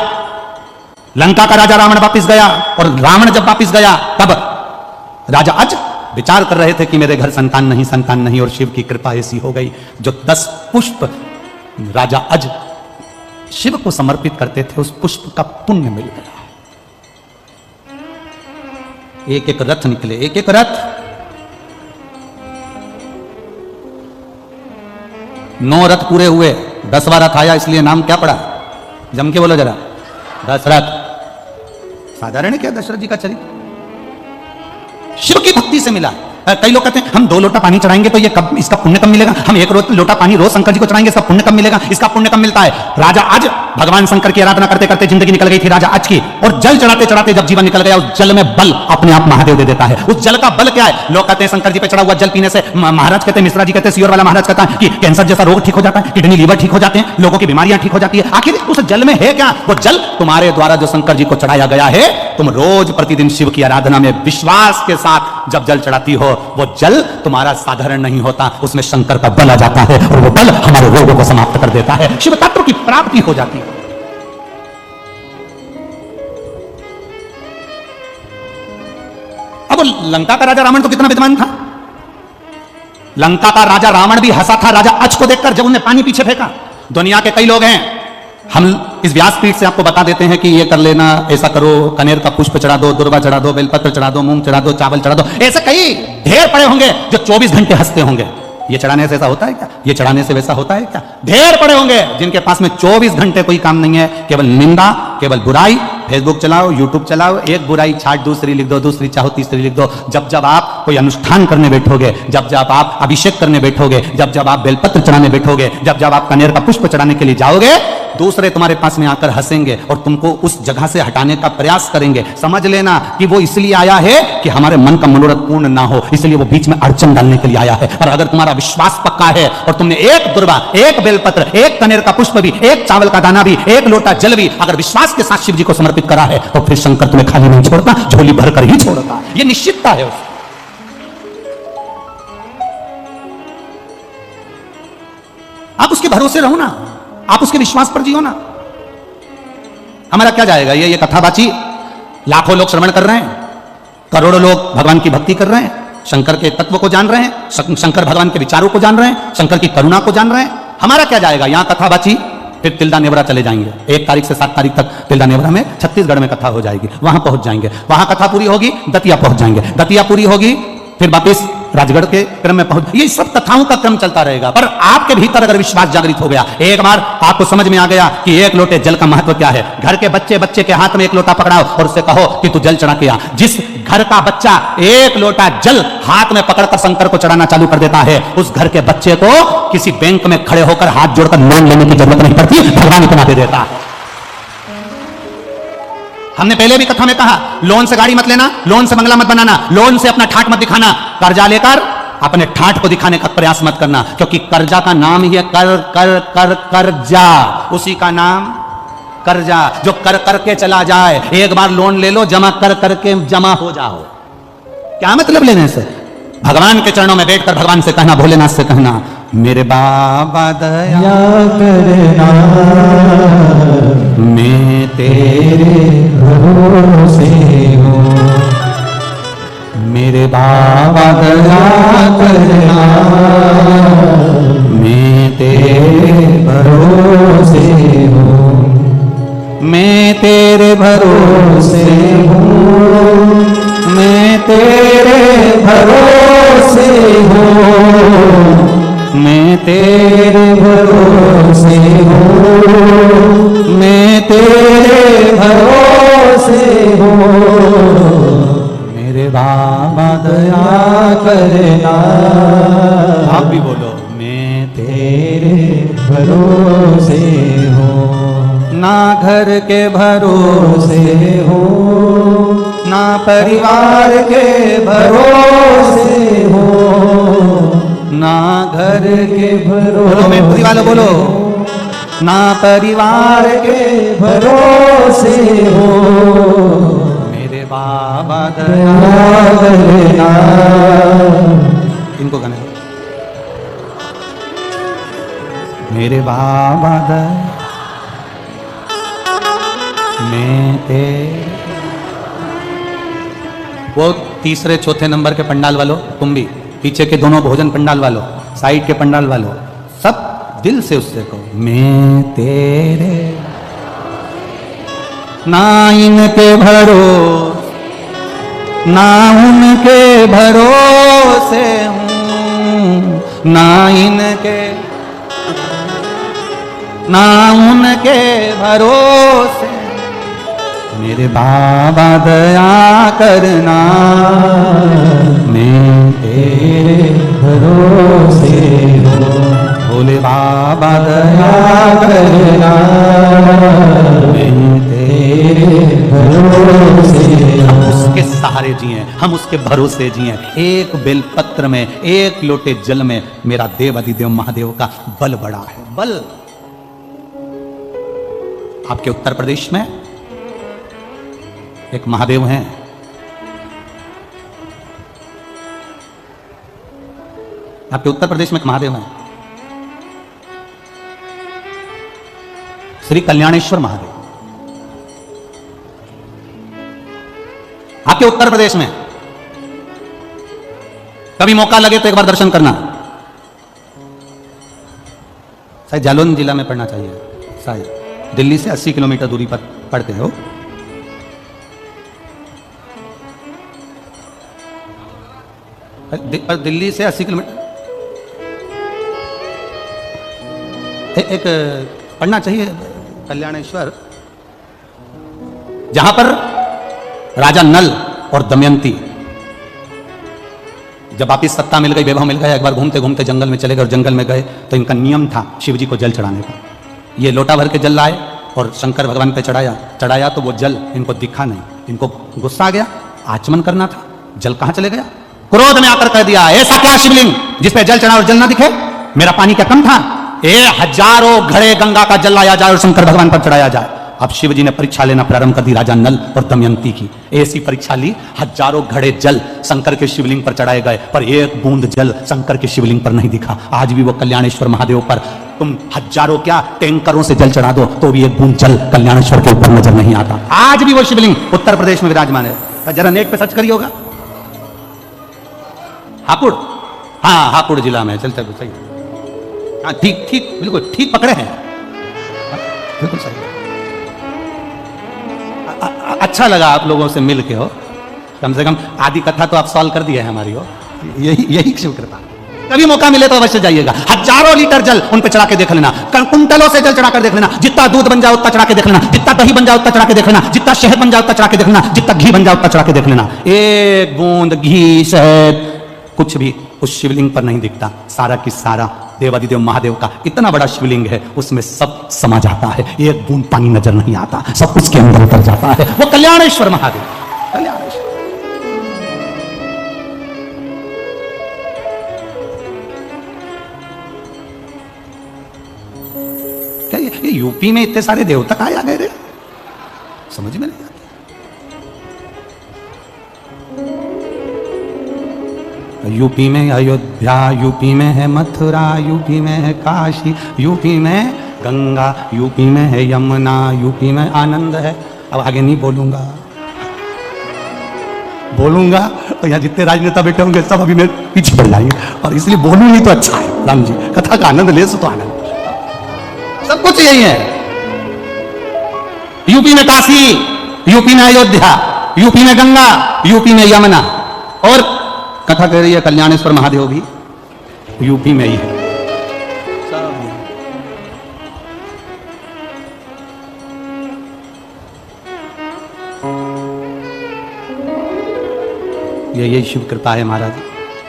[SPEAKER 1] लंका का राजा रावण वापिस गया, और रावण जब वापिस गया तब राजा अज विचार कर रहे थे कि मेरे घर संतान नहीं, और शिव की कृपा ऐसी हो गई, जो 10 पुष्प राजा अज शिव को समर्पित करते थे, उस पुष्प का पुण्य मिल गया। एक एक रथ निकले, एक एक रथ, 9 रथ पूरे हुए, 10वां रथ आया, इसलिए नाम क्या पड़ा, जम के बोलो जरा, दशरथ। साधारण है क्या दशरथ जी का चरित्र, शिव की भक्ति से मिला। कई लोग कहते हैं हम 2 लोटा पानी चढ़ाएंगे तो ये कब, इसका पुण्य कब मिलेगा, हम 1 लोटा पानी रोज शंकर जी को चढ़ाएंगे, इसका पुण्य कब मिलेगा, इसका पुण्य कब मिलता है। राजा अज भगवान शंकर की आराधना करते करते जिंदगी निकल गई थी राजा अज की, और जल चढ़ाते चढ़ाते जब जीवन निकल गया, उस जल में बल अपने आप महादेव दे देता है। उस जल का बल क्या है, लोग कहते हैं शंकर जी पे चढ़ा हुआ जल पीने से, महाराज कहते हैं, मिश्रा जी कहते हैं, सियोर वाला महाराज कहता है कि कैंसर जैसा रोग ठीक हो जाता है, किडनी लीवर ठीक हो जाते हैं, लोगों की बीमारियां ठीक हो जाती है। आखिर उस जल में है क्या, वो जल तुम्हारे द्वारा जो शंकर जी को चढ़ाया गया है, तुम रोज प्रतिदिन शिव की आराधना में विश्वास के साथ जब जल चढ़ाती हो, वो जल तुम्हारा साधारण नहीं होता, उसमें शंकर का बल आ जाता है, और वो बल हमारे रोगों को समाप्त कर देता है, शिव तत्व की प्राप्ति हो जाती है। अब लंका का राजा रावण तो कितना विद्वान था, लंका का राजा रावण भी हंसा था राजा अज को देखकर जब उन्हें पानी पीछे फेंका। दुनिया के कई लोग हैं, हम इस व्यासपीठ से आपको बता देते हैं कि ये कर लेना, ऐसा करो, कनेर का पुष्प चढ़ा दो, दुर्वा चढ़ा दो, बेलपत्र चढ़ा दो, मूंग चढ़ा दो, चावल चढ़ा दो, ऐसे कई ढेर पड़े होंगे जो 24 घंटे हंसते होंगे। ये चढ़ाने से ऐसा होता है क्या? ये चढ़ाने से वैसा होता है क्या? ढेर पड़े होंगे जिनके पास में 24 घंटे कोई काम नहीं है, केवल निंदा, केवल बुराई। फेसबुक चलाओ, यूट्यूब चलाओ, एक बुराई छाट दूसरी लिख दो, दूसरी चाहो तीसरी लिख दो। जब जब आप कोई अनुष्ठान करने बैठोगे, जब जब आप अभिषेक करने बैठोगे, जब जब आप बेलपत्र चढ़ाने बैठोगे, जब जब आप कनेर का पुष्प चढ़ाने के लिए जाओगे, दूसरे तुम्हारे पास में आकर हंसेंगे और तुमको उस जगह से हटाने का प्रयास करेंगे। समझ लेना कि वो इसलिए आया है कि हमारे मन का मनोरथ पूर्ण ना हो, इसलिए वो बीच में अड़चन डालने के लिए आया है। और अगर तुम्हारा विश्वास पक्का है और तुमने एक दुर्वा, एक बेलपत्र, एक कनेर का पुष्प भी, एक चावल का दाना भी, एक लोटा जल भी अगर विश्वास के साथ शिव जी को समर्पित करा है, तो फिर शंकर तुम्हें खाली नहीं छोड़ता, झोली भरकर ही छोड़ता। ये निश्चितता है उसकी। आप उसके भरोसे रहो ना, आप उसके विश्वास पर जियो ना। हमारा क्या जाएगा? ये कथाबाची लाखों लोग श्रवण कर रहे हैं, करोड़ों लोग भगवान की भक्ति कर रहे हैं, शंकर के तत्व को जान रहे हैं, शंकर भगवान के विचारों को जान रहे हैं, शंकर की करुणा को जान रहे हैं। हमारा क्या जाएगा? यहां कथाबाची, फिर तिल्दा नेवरा चले जाएंगे। 1 तारीख से 7 तारीख तक तिल्दा नेवरा में छत्तीसगढ़ में कथा हो जाएगी, वहां पहुंच जाएंगे। वहां कथा पूरी होगी, दतिया पहुंच जाएंगे, दतिया पूरी होगी, फिर वापिस राजगढ़ के क्रम में पहुंच। ये सब कथाओं का क्रम चलता रहेगा। पर आपके भीतर अगर विश्वास जागृत हो गया, एक बार आपको समझ में आ गया कि एक लोटे जल का महत्व क्या है, घर के बच्चे के हाथ में एक लोटा पकड़ाओ और उससे कहो कि तू जल चढ़ा के आ। जिस घर का बच्चा एक लोटा जल हाथ में पकड़कर शंकर को चढ़ाना चालू कर देता है, उस घर के बच्चे को किसी बैंक में खड़े होकर हाथ जोड़कर लोन लेने की जरूरत नहीं पड़ती, भगवान इतना दे देता है। हमने पहले भी कथा में कहा, लोन से गाड़ी मत लेना, लोन से बंगला मत बनाना, लोन से अपना ठाठ मत दिखाना। कर्जा लेकर अपने ठाठ को दिखाने का प्रयास मत करना, क्योंकि कर्जा का नाम ही है कर्जा। उसी का नाम कर्जा, जो कर करके चला जाए। एक बार लोन ले लो, जमा कर करके जमा हो जाओ। क्या मतलब लेने से? भगवान के चरणों में बैठकर भगवान से कहना, भोलेनाथ से कहना, मेरे बाबा दया करना, मैं तेरे भरोसे हूँ। मेरे बाबा दया करना, मैं तेरे भरोसे हूँ। मैं तेरे भरोसे हूँ, मैं तेरे भरोसे हूँ, मैं तेरे भरोसे हूँ, मैं तेरे भरोसे हूँ। मेरे बाबा दया करना। आप भी बोलो, मैं तेरे भरोसे हूँ। ना घर के भरोसे हूँ, ना परिवार के भरोसे हूँ, ना घर के भरोसे। मैं पूरी वालों बोलो, ना परिवार के भरोसे हूँ। मेरे बाबा दया करना। इनको गाने, मेरे बाबा दया, मैं तेरे। वो तीसरे चौथे नंबर के पंडाल वालों, तुम भी पीछे के दोनों भोजन पंडाल वालों, साइड के पंडाल वालों, सब दिल से उससे कहो, मैं तेरे। ना इनके भरोसे, ना उनके भरोसे हूँ, ना इनके, ना उनके भरोसे। मेरे बाबा दया करना, मैं तेरे भरोसे हूँ। भोले बाबा दया करना, मैं तेरे भरोसे हूँ। हम उसके सहारे जिए, हम उसके भरोसे जिए। एक बेलपत्र में, एक लोटे जल में मेरा देव अधिदेव महादेव का बल बड़ा है। बल आपके उत्तर प्रदेश में एक महादेव हैं, आपके उत्तर प्रदेश में एक महादेव हैं, श्री कल्याणेश्वर महादेव। आपके उत्तर प्रदेश में कभी मौका लगे तो एक बार दर्शन करना। शायद जालौन जिला में पड़ना चाहिए, शायद दिल्ली से 80 किलोमीटर दूरी पर पड़ते हो। पर दिल्ली से 80 किलोमीटर, एक पढ़ना चाहिए कल्याणेश्वर, जहां पर राजा नल और दमयंती जब वापिस सत्ता मिल गई, वैभव मिल गया, एक बार घूमते घूमते जंगल में चले गए और जंगल में गए तो इनका नियम था शिव जी को जल चढ़ाने का। ये लोटा भर के जल लाए और शंकर भगवान पे चढ़ाया तो वो जल इनको दिखा नहीं, इनको गुस्सा आ गया, आचमन करना था, जल कहां चले गया, क्रोध में आकर कह दिया ऐसा क्या शिवलिंग जिसपे जल चढ़ा और जल ना दिखे, मेरा पानी क्या कम था, हजारों घड़े गंगा का जल लाया जाए और शंकर भगवान पर चढ़ाया जाए। अब शिव जी ने परीक्षा लेना प्रारंभ कर दी राजा नल और दमयंती की। ऐसी परीक्षा ली, हजारों घड़े जल शंकर के शिवलिंग पर चढ़ाए गए, पर एक बूंद जल शंकर के शिवलिंग पर नहीं दिखा। आज भी वो कल्याणेश्वर महादेव पर तुम हजारों क्या टैंकरों से जल चढ़ा दो तो भी एक बूंद जल कल्याणेश्वर के ऊपर नजर नहीं आता। आज भी वो शिवलिंग उत्तर प्रदेश में विराजमान है। जरा नेट पे सर्च करिए होगा, हापुड़, हाँ हापुड़ जिला में, चलते सही, हाँ ठीक ठीक बिल्कुल ठीक पकड़े हैं, बिल्कुल सही। अच्छा लगा आप लोगों से मिल के, हो कम से कम आधी कथा तो आप सॉल्व कर दिए है हमारी, हो यही शिव कृपा। कभी मौका मिले तो अवश्य जाइएगा, हजारों लीटर जल उन पे चढ़ा के देख लेना, कुंटलों से जल चढ़ा कर देख लेना, जितना दूध बन जाए उतना चढ़ा के देख लेना, जितना दही बन जाए उतना चढ़ा के देख लेना, जितना शहद बन जाए उतना चढ़ा के देख लेना, जितना घी बन जाए उतना चढ़ा के देख लेना, एक बूंद घी शहद कुछ भी उस शिवलिंग पर नहीं दिखता। सारा की सारा देवादिदेव महादेव का इतना बड़ा शिवलिंग है, उसमें सब समा जाता है, एक बूंद पानी नजर नहीं आता, सब कुछ के अंदर उतर जाता है। वो कल्याणेश्वर महादेव, कल्याणेश्वर। क्या ये यूपी में इतने सारे देवता कहाँ आ गए रे, समझ में नहीं आता। यूपी में अयोध्या, यूपी में है मथुरा, यूपी में है काशी, यूपी में गंगा, यूपी में है यमुना, यूपी में आनंद है। अब आगे नहीं बोलूंगा तो यहाँ जितने राजनेता बैठे होंगे सब अभी मेरे पीछे पड़ जाएंगे, और इसलिए बोलूं नहीं तो अच्छा है। राम जी कथा का आनंद ले सो तो आनंद, सब कुछ यही है। यूपी में काशी, यूपी में अयोध्या, यूपी में गंगा, यूपी में यमुना, और कथा कह रही है कल्याणेश्वर महादेव भी यूपी में ही है। यही शिव कृपा है महाराज,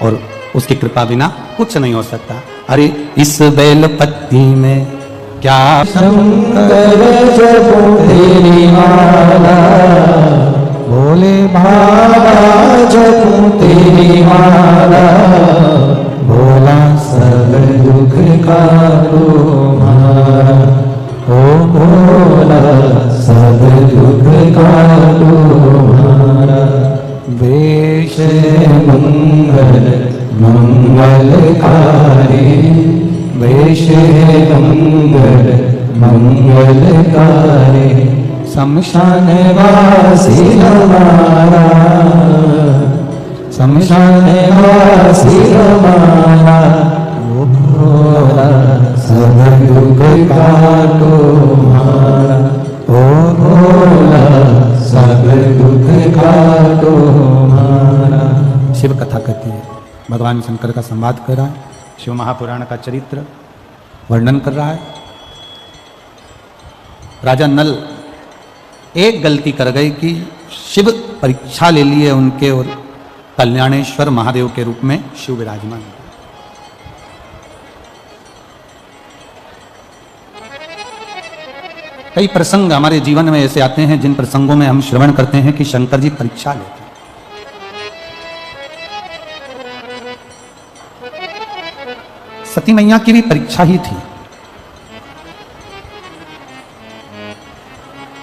[SPEAKER 1] और उसकी कृपा बिना कुछ नहीं हो सकता। अरे इस बेल पत्ती में क्या तेरी माला, भोले बाबा जपूं तेरी माला, भोला सब दुख का तुम्हारा, ओ भोला सब दुख का तुम्हारा, वेश मंगल मंगलकारी, वेश मंगल मंगलकारी, शमशान वासी हमारा, शमशान वासी हमारा, वो भोला सब दुख का तुम्हारा, ओ भोला सब दुख का तुम्हारा। शिव कथा कहती है, भगवान शंकर का संवाद कर रहा है, शिव महापुराण का चरित्र वर्णन कर रहा है। राजा नल एक गलती कर गए कि शिव परीक्षा ले लिए उनके, और कल्याणेश्वर महादेव के रूप में शिव विराजमान। कई प्रसंग हमारे जीवन में ऐसे आते हैं जिन प्रसंगों में हम श्रवण करते हैं कि शंकर जी परीक्षा लेते हैं। सती मैया की भी परीक्षा ही थी।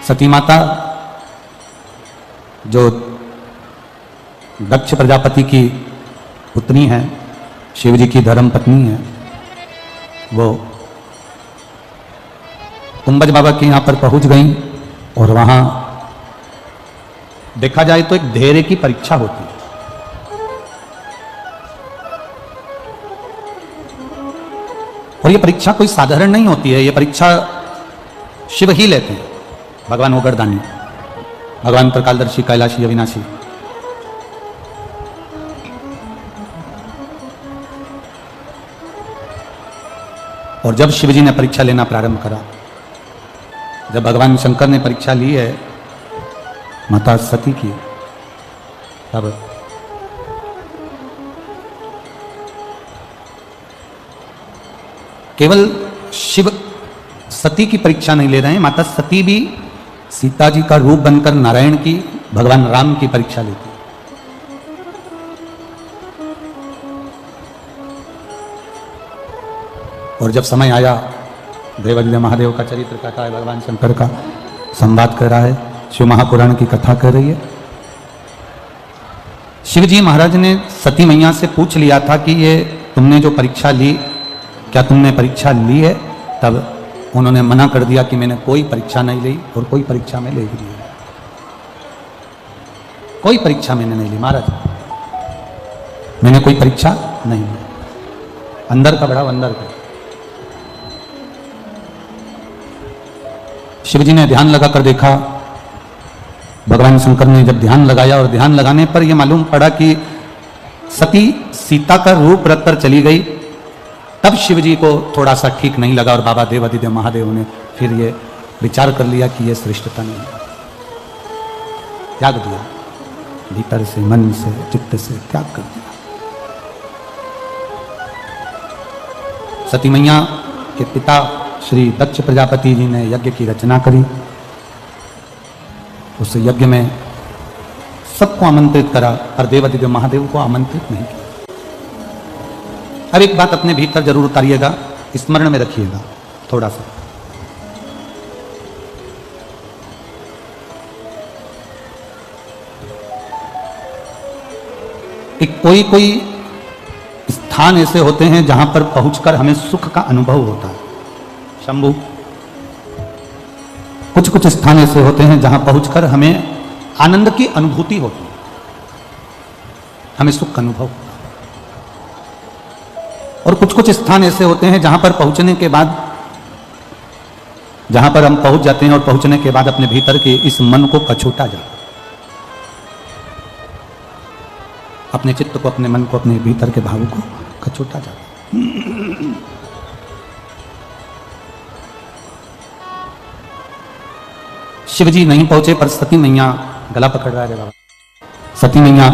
[SPEAKER 1] सती माता जो दक्ष प्रजापति की पुत्री है, शिव जी की धर्म पत्नी है, वो कुंभज बाबा के यहाँ पर पहुंच गई, और वहां देखा जाए तो एक धैर्य की परीक्षा होती है। और ये परीक्षा कोई साधारण नहीं होती है, ये परीक्षा शिव ही लेते हैं, भगवान ओगरदानी, भगवान त्रिकालदर्शी, कैलाशी, अविनाशी। और जब शिवजी ने परीक्षा लेना प्रारंभ करा, जब भगवान शंकर ने परीक्षा ली है माता सती की, तब केवल शिव सती की परीक्षा नहीं ले रहे हैं, माता सती भी सीता जी का रूप बनकर नारायण की, भगवान राम की परीक्षा लेती। और जब समय आया, देवादिदेव महादेव का चरित्र कथा है, भगवान शंकर का संवाद कर रहा है, शिव महापुराण की कथा कर रही है। शिवजी महाराज ने सती मैया से पूछ लिया था कि ये तुमने जो परीक्षा ली, क्या तुमने परीक्षा ली है? तब उन्होंने मना कर दिया कि मैंने कोई परीक्षा नहीं ली और कोई परीक्षा में ले भी नहीं, कोई परीक्षा मैंने नहीं ली महाराज, मैंने कोई परीक्षा नहीं ली। अंदर का बढ़ाओ, अंदर का। शिवजी ने ध्यान लगाकर देखा, भगवान शंकर ने जब ध्यान लगाया और ध्यान लगाने पर यह मालूम पड़ा कि सती सीता का रूप रखकर चली गई, तब शिवजी को थोड़ा सा ठीक नहीं लगा और बाबा देवादिदेव महादेव ने फिर ये विचार कर लिया कि ये श्रेष्ठता नहीं है, त्याग दिया, भीतर से मन से चित्त से त्याग कर दिया। सती मैया के पिता श्री दक्ष प्रजापति जी ने यज्ञ की रचना करी, उस यज्ञ में सबको आमंत्रित करा पर देवादिदेव महादेव को आमंत्रित नहीं किया। अब एक बात अपने भीतर जरूर उतारिएगा, स्मरण में रखिएगा थोड़ा सा। एक कोई कोई स्थान ऐसे होते हैं जहां पर पहुंचकर हमें सुख का अनुभव होता है। शंभु, कुछ कुछ स्थान ऐसे होते हैं जहां पहुंचकर हमें आनंद की अनुभूति होती है, हमें सुख का अनुभव होता है। और कुछ कुछ स्थान ऐसे होते हैं जहां पर पहुंचने के बाद, जहां पर हम पहुंच जाते हैं और पहुंचने के बाद अपने भीतर के इस मन को कछोटा जाता, अपने चित्त को, अपने मन को, अपने भीतर के भाव को कछोटा जाता। शिवजी नहीं पहुंचे पर सती मैया, गला पकड़ रहा है बाबा, सती मैया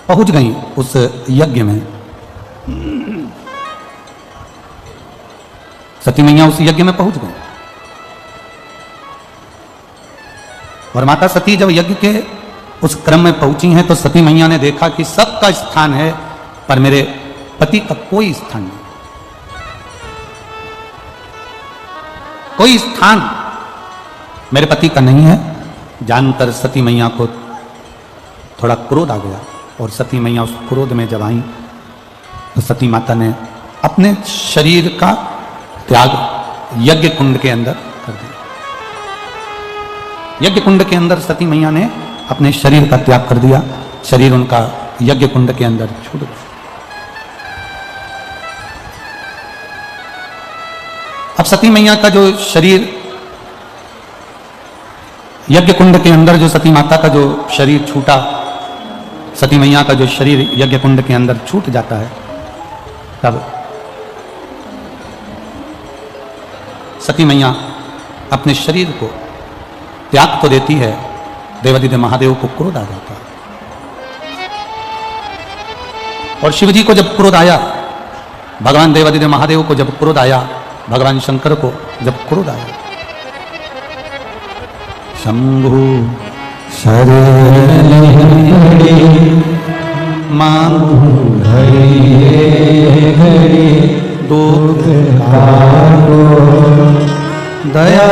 [SPEAKER 1] पहुंच गई उस यज्ञ में। सती मैया उस यज्ञ में पहुंच गई और माता सती जब यज्ञ के उस क्रम में पहुंची हैं तो सती मैया ने देखा कि सबका स्थान है पर मेरे पति का कोई स्थान नहीं, कोई स्थान मेरे पति का नहीं है। जानकर सती मैया को थोड़ा क्रोध आ गया और सती मैया उस क्रोध में जब आई तो सती माता ने अपने शरीर का त्याग यज्ञ कुंड के अंदर कर दिया। यज्ञ कुंड के अंदर सती मैया ने अपने शरीर का त्याग कर दिया, शरीर उनका यज्ञ कुंड के अंदर छूट गया। अब सती मैया का जो शरीर यज्ञ कुंड के अंदर, जो सती माता का जो शरीर छूटा, सती मैया का जो शरीर यज्ञ कुंड के अंदर छूट जाता है, तब सती मैया अपने शरीर को त्याग तो देती है, देवादिदेव महादेव को क्रोध आ जाता है। और शिवजी को जब क्रोध आया, भगवान देवादिदेव महादेव को जब क्रोध आया, भगवान शंकर को जब क्रोध आया, शंभु शरण मांगू घड़ी घड़ी दुख काटो, दया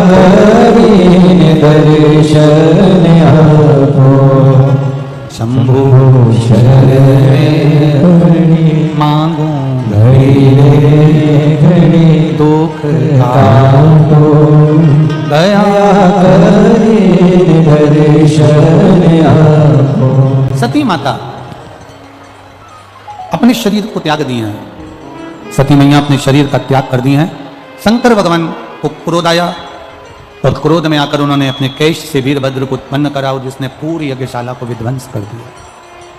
[SPEAKER 1] करी दर्शन आपो, शंभु शरण मांगू घड़ी घड़ी दुख काटो, दया करी दर्शन आपो। सती माता अपने शरीर को त्याग दिए हैं, सती मैया अपने शरीर का त्याग कर दिए हैं। शंकर भगवान को क्रोध आया और क्रोध में आकर उन्होंने अपने केश से वीरभद्र को उत्पन्न करा और जिसने पूरी यज्ञशाला को विध्वंस कर दिया,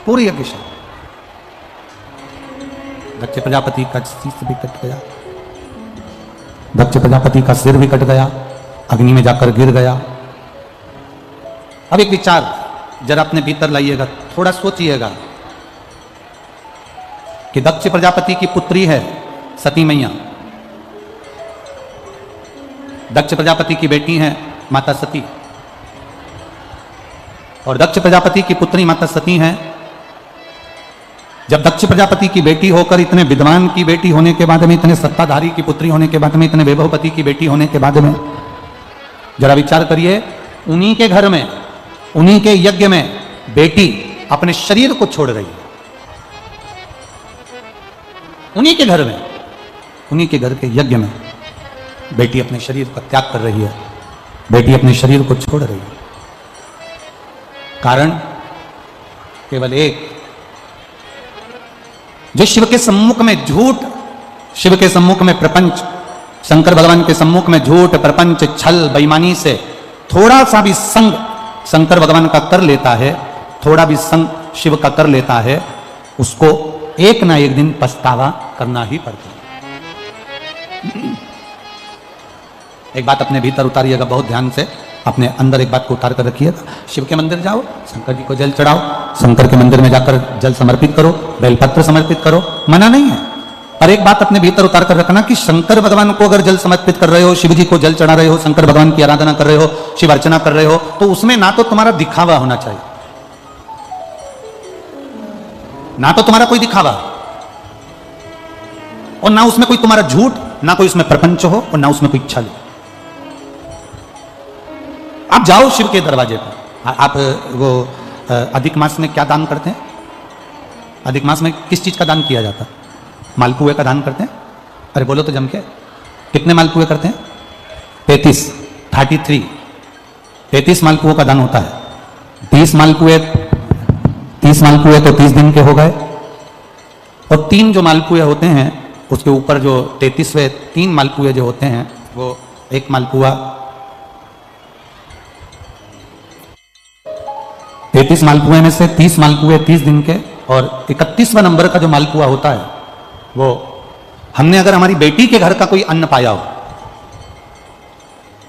[SPEAKER 1] पूरी यज्ञशाला। दक्ष प्रजापति का शीश भी कट गया, दक्ष प्रजापति का सिर भी कट गया, अग्नि में जाकर गिर गया। अब एक विचार जरा अपने भीतर लाइएगा, थोड़ा सोचिएगा कि दक्ष प्रजापति की पुत्री है सती मैया, दक्ष प्रजापति की बेटी है माता सती, और दक्ष प्रजापति की पुत्री माता सती है। जब दक्ष प्रजापति की बेटी होकर, इतने विद्वान की बेटी होने के बाद में, इतने सत्ताधारी की पुत्री होने के बाद में, इतने वैभवपति की बेटी होने के बाद में, जरा विचार करिए, उन्हीं के घर में, उन्हीं के यज्ञ में बेटी अपने शरीर को छोड़ रही है। उन्हीं के घर में, उन्हीं के घर के यज्ञ में बेटी अपने शरीर का त्याग कर रही है, बेटी अपने शरीर को छोड़ रही है। कारण केवल एक, जो शिव के सम्मुख में झूठ, शिव के सम्मुख में प्रपंच, शंकर भगवान के सम्मुख में झूठ, प्रपंच, छल, बेईमानी से थोड़ा सा भी संग शंकर भगवान का कर लेता है, थोड़ा भी संग शिव का कर लेता है, उसको एक ना एक दिन पछतावा करना ही पड़ता है। एक बात अपने भीतर उतारिएगा, बहुत ध्यान से अपने अंदर एक बात को उतार कर रखिएगा। शिव के मंदिर जाओ, शंकर जी को जल चढ़ाओ, शंकर के मंदिर में जाकर जल समर्पित करो, बेलपत्र समर्पित करो, मना नहीं है। पर एक बात अपने भीतर उतार कर रखना कि शंकर भगवान को अगर जल समर्पित कर रहे हो, शिव जी को जल चढ़ा रहे हो, शंकर भगवान की आराधना कर रहे हो, शिव अर्चना कर रहे हो, तो उसमें ना तो तुम्हारा दिखावा होना चाहिए, ना तो तुम्हारा कोई दिखावा, और ना उसमें कोई तुम्हारा झूठ, ना कोई उसमें प्रपंच हो, और ना उसमें कोई छल। आप जाओ शिव के दरवाजे पर। आप वो अधिक मास में क्या दान करते हैं? अधिक मास में किस चीज का दान किया जाता है? मालपुए का दान करते हैं। अरे बोलो तो जम के, कितने मालपुए करते हैं? 33 मालपुओं का दान होता है। 30 मालपुए तो 30 दिन के हो गए, और 3 जो मालपुए होते हैं उसके ऊपर जो 33वें 3 मालपुए जो होते हैं, वो एक मालपुआ 33 मालपुए में से 30 मालपुए 30 दिन के, और 31वां नंबर का जो मालपुआ होता है वो हमने अगर हमारी बेटी के घर का कोई अन्न पाया हो,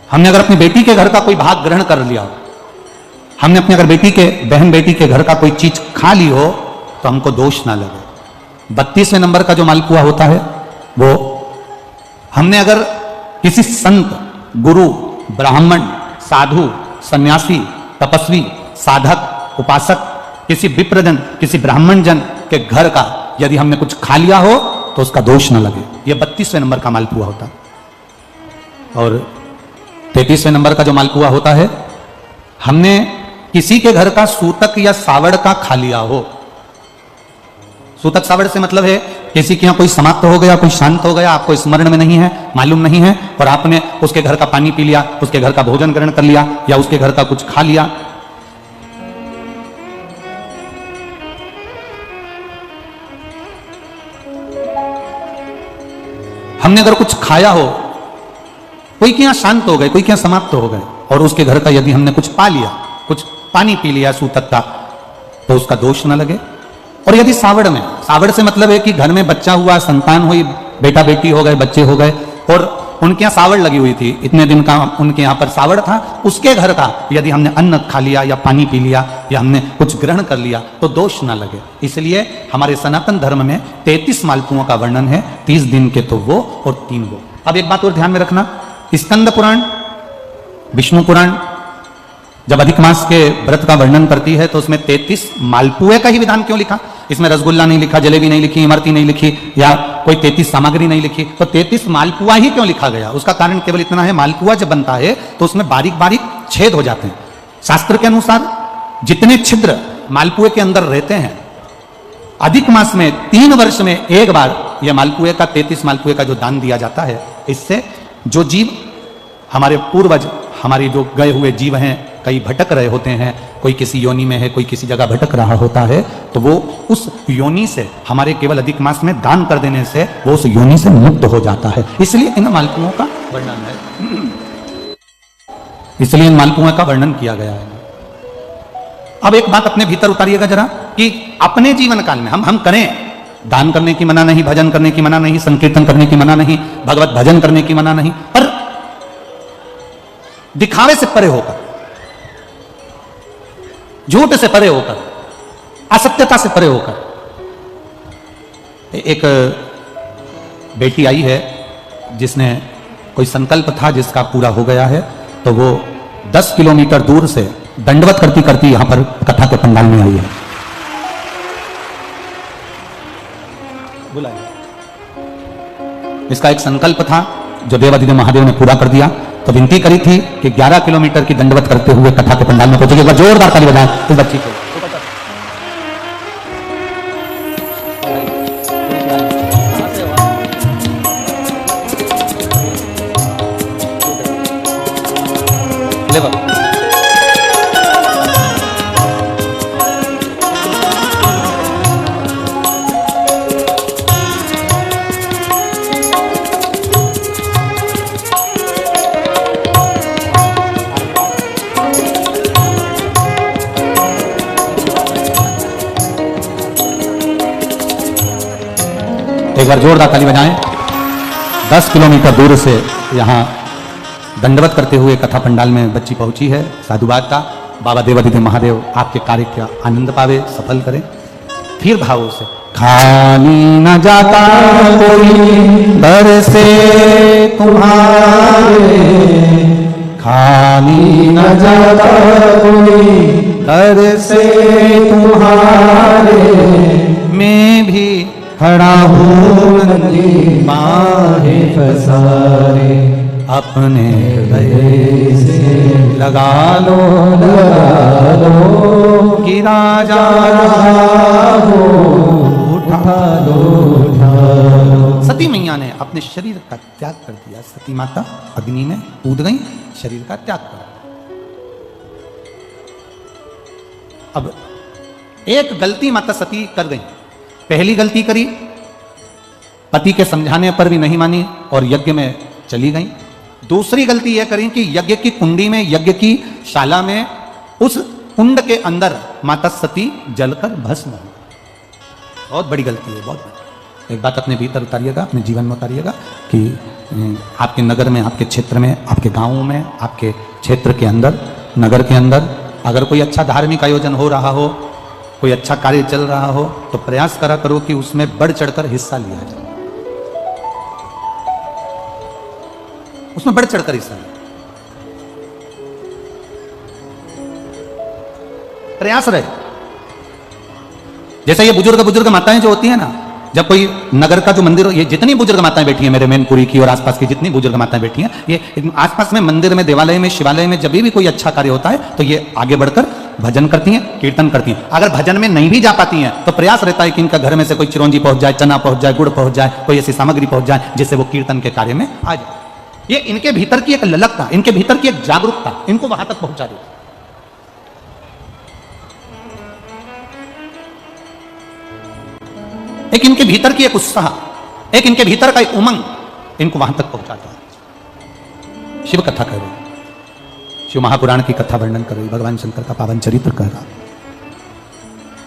[SPEAKER 1] हमने अगर अपनी बेटी के घर का कोई भाग ग्रहण कर लिया हो, हमने अपनी अगर बेटी के बहन बेटी के घर का कोई चीज खा ली हो, तो हमको दोष ना लगे। 32वें नंबर का जो मालपुआ होता है वो हमने अगर किसी संत, गुरु, ब्राह्मण, साधु, सन्यासी, तपस्वी, साधक, उपासक, किसी विप्रजन, किसी ब्राह्मण जन के घर का यदि हमने कुछ खा लिया हो तो उसका दोष न लगे। यह 32वें नंबर का मालपुआ होता है। और 33वें नंबर का जो मालपुआ होता है, हमने किसी के घर का सूतक या सावड़ का खा लिया हो। सूतक सावड़ से मतलब है किसी के यहाँ कोई समाप्त हो गया, कोई शांत हो गया, आपको स्मरण में नहीं है, मालूम नहीं है, और आपने उसके घर का पानी पी लिया, उसके घर का भोजन ग्रहण कर लिया, या उसके घर का कुछ खा लिया। हमने अगर कुछ खाया हो, कोई के यहां शांत हो गए, कोई के यहां समाप्त हो गए, और उसके घर का यदि हमने कुछ पा लिया, कुछ पानी पी लिया सूतक का, तो उसका दोष ना लगे। और यदि सावड़ में, सावड़ से मतलब है कि घर में बच्चा हुआ, संतान हुई, बेटा बेटी हो गए, बच्चे हो गए, और उनके यहाँ सावड़ लगी हुई थी, इतने दिन का उनके यहाँ पर सावड़ था, उसके घर का यदि हमने अन्न खा लिया या पानी पी लिया या हमने कुछ ग्रहण कर लिया तो दोष ना लगे। इसलिए हमारे सनातन धर्म में 33 मालपुओं का वर्णन है, 30 दिन के तो वो और 3 वो। अब एक बात और ध्यान में रखना, स्कंद पुराण, विष्णु पुराण जब अधिक मास के व्रत का वर्णन करती है तो उसमें 33 मालपुए का ही विधान क्यों लिखा? इसमें रसगुल्ला नहीं लिखा, जलेबी नहीं लिखी, इमरती नहीं लिखी, या कोई 33 सामग्री नहीं लिखी, तो 33 मालपुआ ही क्यों लिखा गया? उसका कारण केवल इतना है, मालपुआ जब बनता है तो उसमें बारीक बारीक छेद हो जाते हैं। शास्त्र के अनुसार जितने छिद्र मालपुए के अंदर रहते हैं, अधिक मास में 3 वर्ष में एक बार यह मालपुए का 33 मालपुए का जो दान दिया जाता है, इससे जो जीव हमारे पूर्वज, हमारे जो गए हुए जीव हैं, कई भटक रहे होते हैं, कोई किसी योनि में है, कोई किसी जगह भटक रहा होता है, तो वो उस योनि से हमारे केवल अधिक मास में दान कर देने से वो उस योनि से मुक्त हो जाता है। इसलिए इन मालपुओं का वर्णन है, इसलिए इन मालपुओं का वर्णन किया गया है। अब एक बात अपने भीतर उतारिएगा जरा, कि अपने जीवन काल में हम करें, दान करने की मना नहीं, भजन करने की मना नहीं, संकीर्तन करने की मना नहीं, भगवत भजन करने की मना नहीं, पर दिखावे से परे होकर, झूठ से परे होकर, असत्यता से परे होकर। एक बेटी आई है जिसने कोई संकल्प था जिसका पूरा हो गया है, तो वो 10 किलोमीटर दूर से दंडवत करती करती यहां पर कथा के पंडाल में आई है। इसका एक संकल्प था जो देवाधिदेव महादेव ने पूरा कर दिया, तो विनती करी थी कि 11 किलोमीटर की दंडवत करते हुए कथा के पंडाल में पहुंचेगी। एक बार जोरदार ताली बजाएं इस बच्ची को। एक बार जोरदार ताली बजाएं। 10 किलोमीटर दूर से यहाँ दंडवत करते हुए कथा पंडाल में बच्ची पहुंची है। साधुवाद का बाबा देवाधिदेव महादेव आपके कार्य का आनंद पावे, सफल करें। फिर भावों से खाली न जाता कोई दर से तुम्हारे, खाली न जाता कोई दर से तुम्हारे, मैं भी खड़ा हूँ नंदी बाहें पसारे, अपने हृदय से लगा लो कि राजा हो, उठा लो। सती मैया ने अपने शरीर का त्याग कर दिया। सती माता अग्नि में कूद गई, शरीर का त्याग कर। अब एक गलती माता सती कर गई। पहली गलती करी, पति के समझाने पर भी नहीं मानी और यज्ञ में चली गई। दूसरी गलती यह करी कि यज्ञ की कुंडी में, यज्ञ की शाला में, उस कुंड के अंदर माता सती जलकर भस्म हो। बहुत बड़ी गलती है, बहुत बड़ी। एक बात अपने भीतर उतारिएगा, अपने जीवन में उतारिएगा कि आपके नगर में, आपके क्षेत्र में, आपके गांव में, आपके क्षेत्र के अंदर, नगर के अंदर अगर कोई अच्छा धार्मिक आयोजन हो रहा हो, कोई अच्छा कार्य चल रहा हो, तो प्रयास करा करो कि उसमें बढ़ चढ़कर हिस्सा लिया जाए। उसमें बढ़ चढ़कर हिस्सा लिया, प्रयास रहे। जैसे ये बुजुर्ग माताएं जो होती है ना, जब कोई नगर का जो मंदिर, ये जितनी बुजुर्ग माताएं बैठी हैं, मेरे मैनपुरी की और आसपास की जितनी बुजुर्ग माताएं बैठी हैं, ये आसपास में मंदिर में, देवालय में, शिवालय में जब भी कोई अच्छा कार्य होता है तो ये आगे बढ़कर भजन करती हैं, कीर्तन करती हैं। अगर भजन में नहीं भी जा पाती हैं तो प्रयास रहता है कि इनका घर में से कोई चिरौंजी पहुंच जाए, चना पहुंच जाए, गुड़ पहुंच जाए, कोई ऐसी सामग्री पहुंच जाए जिससे वो कीर्तन के कार्य में आ जाए। ये इनके भीतर की एक ललकता, इनके भीतर की एक जागरूकता इनको वहां तक पहुंचा देती। एक इनके भीतर की एक उत्साह, एक इनके भीतर का एक उमंग इनको वहां तक पहुंचाता है। शिव कथा करो, शिव महापुराण की कथा वर्णन करो, भगवान शंकर का पावन चरित्र कह रहा।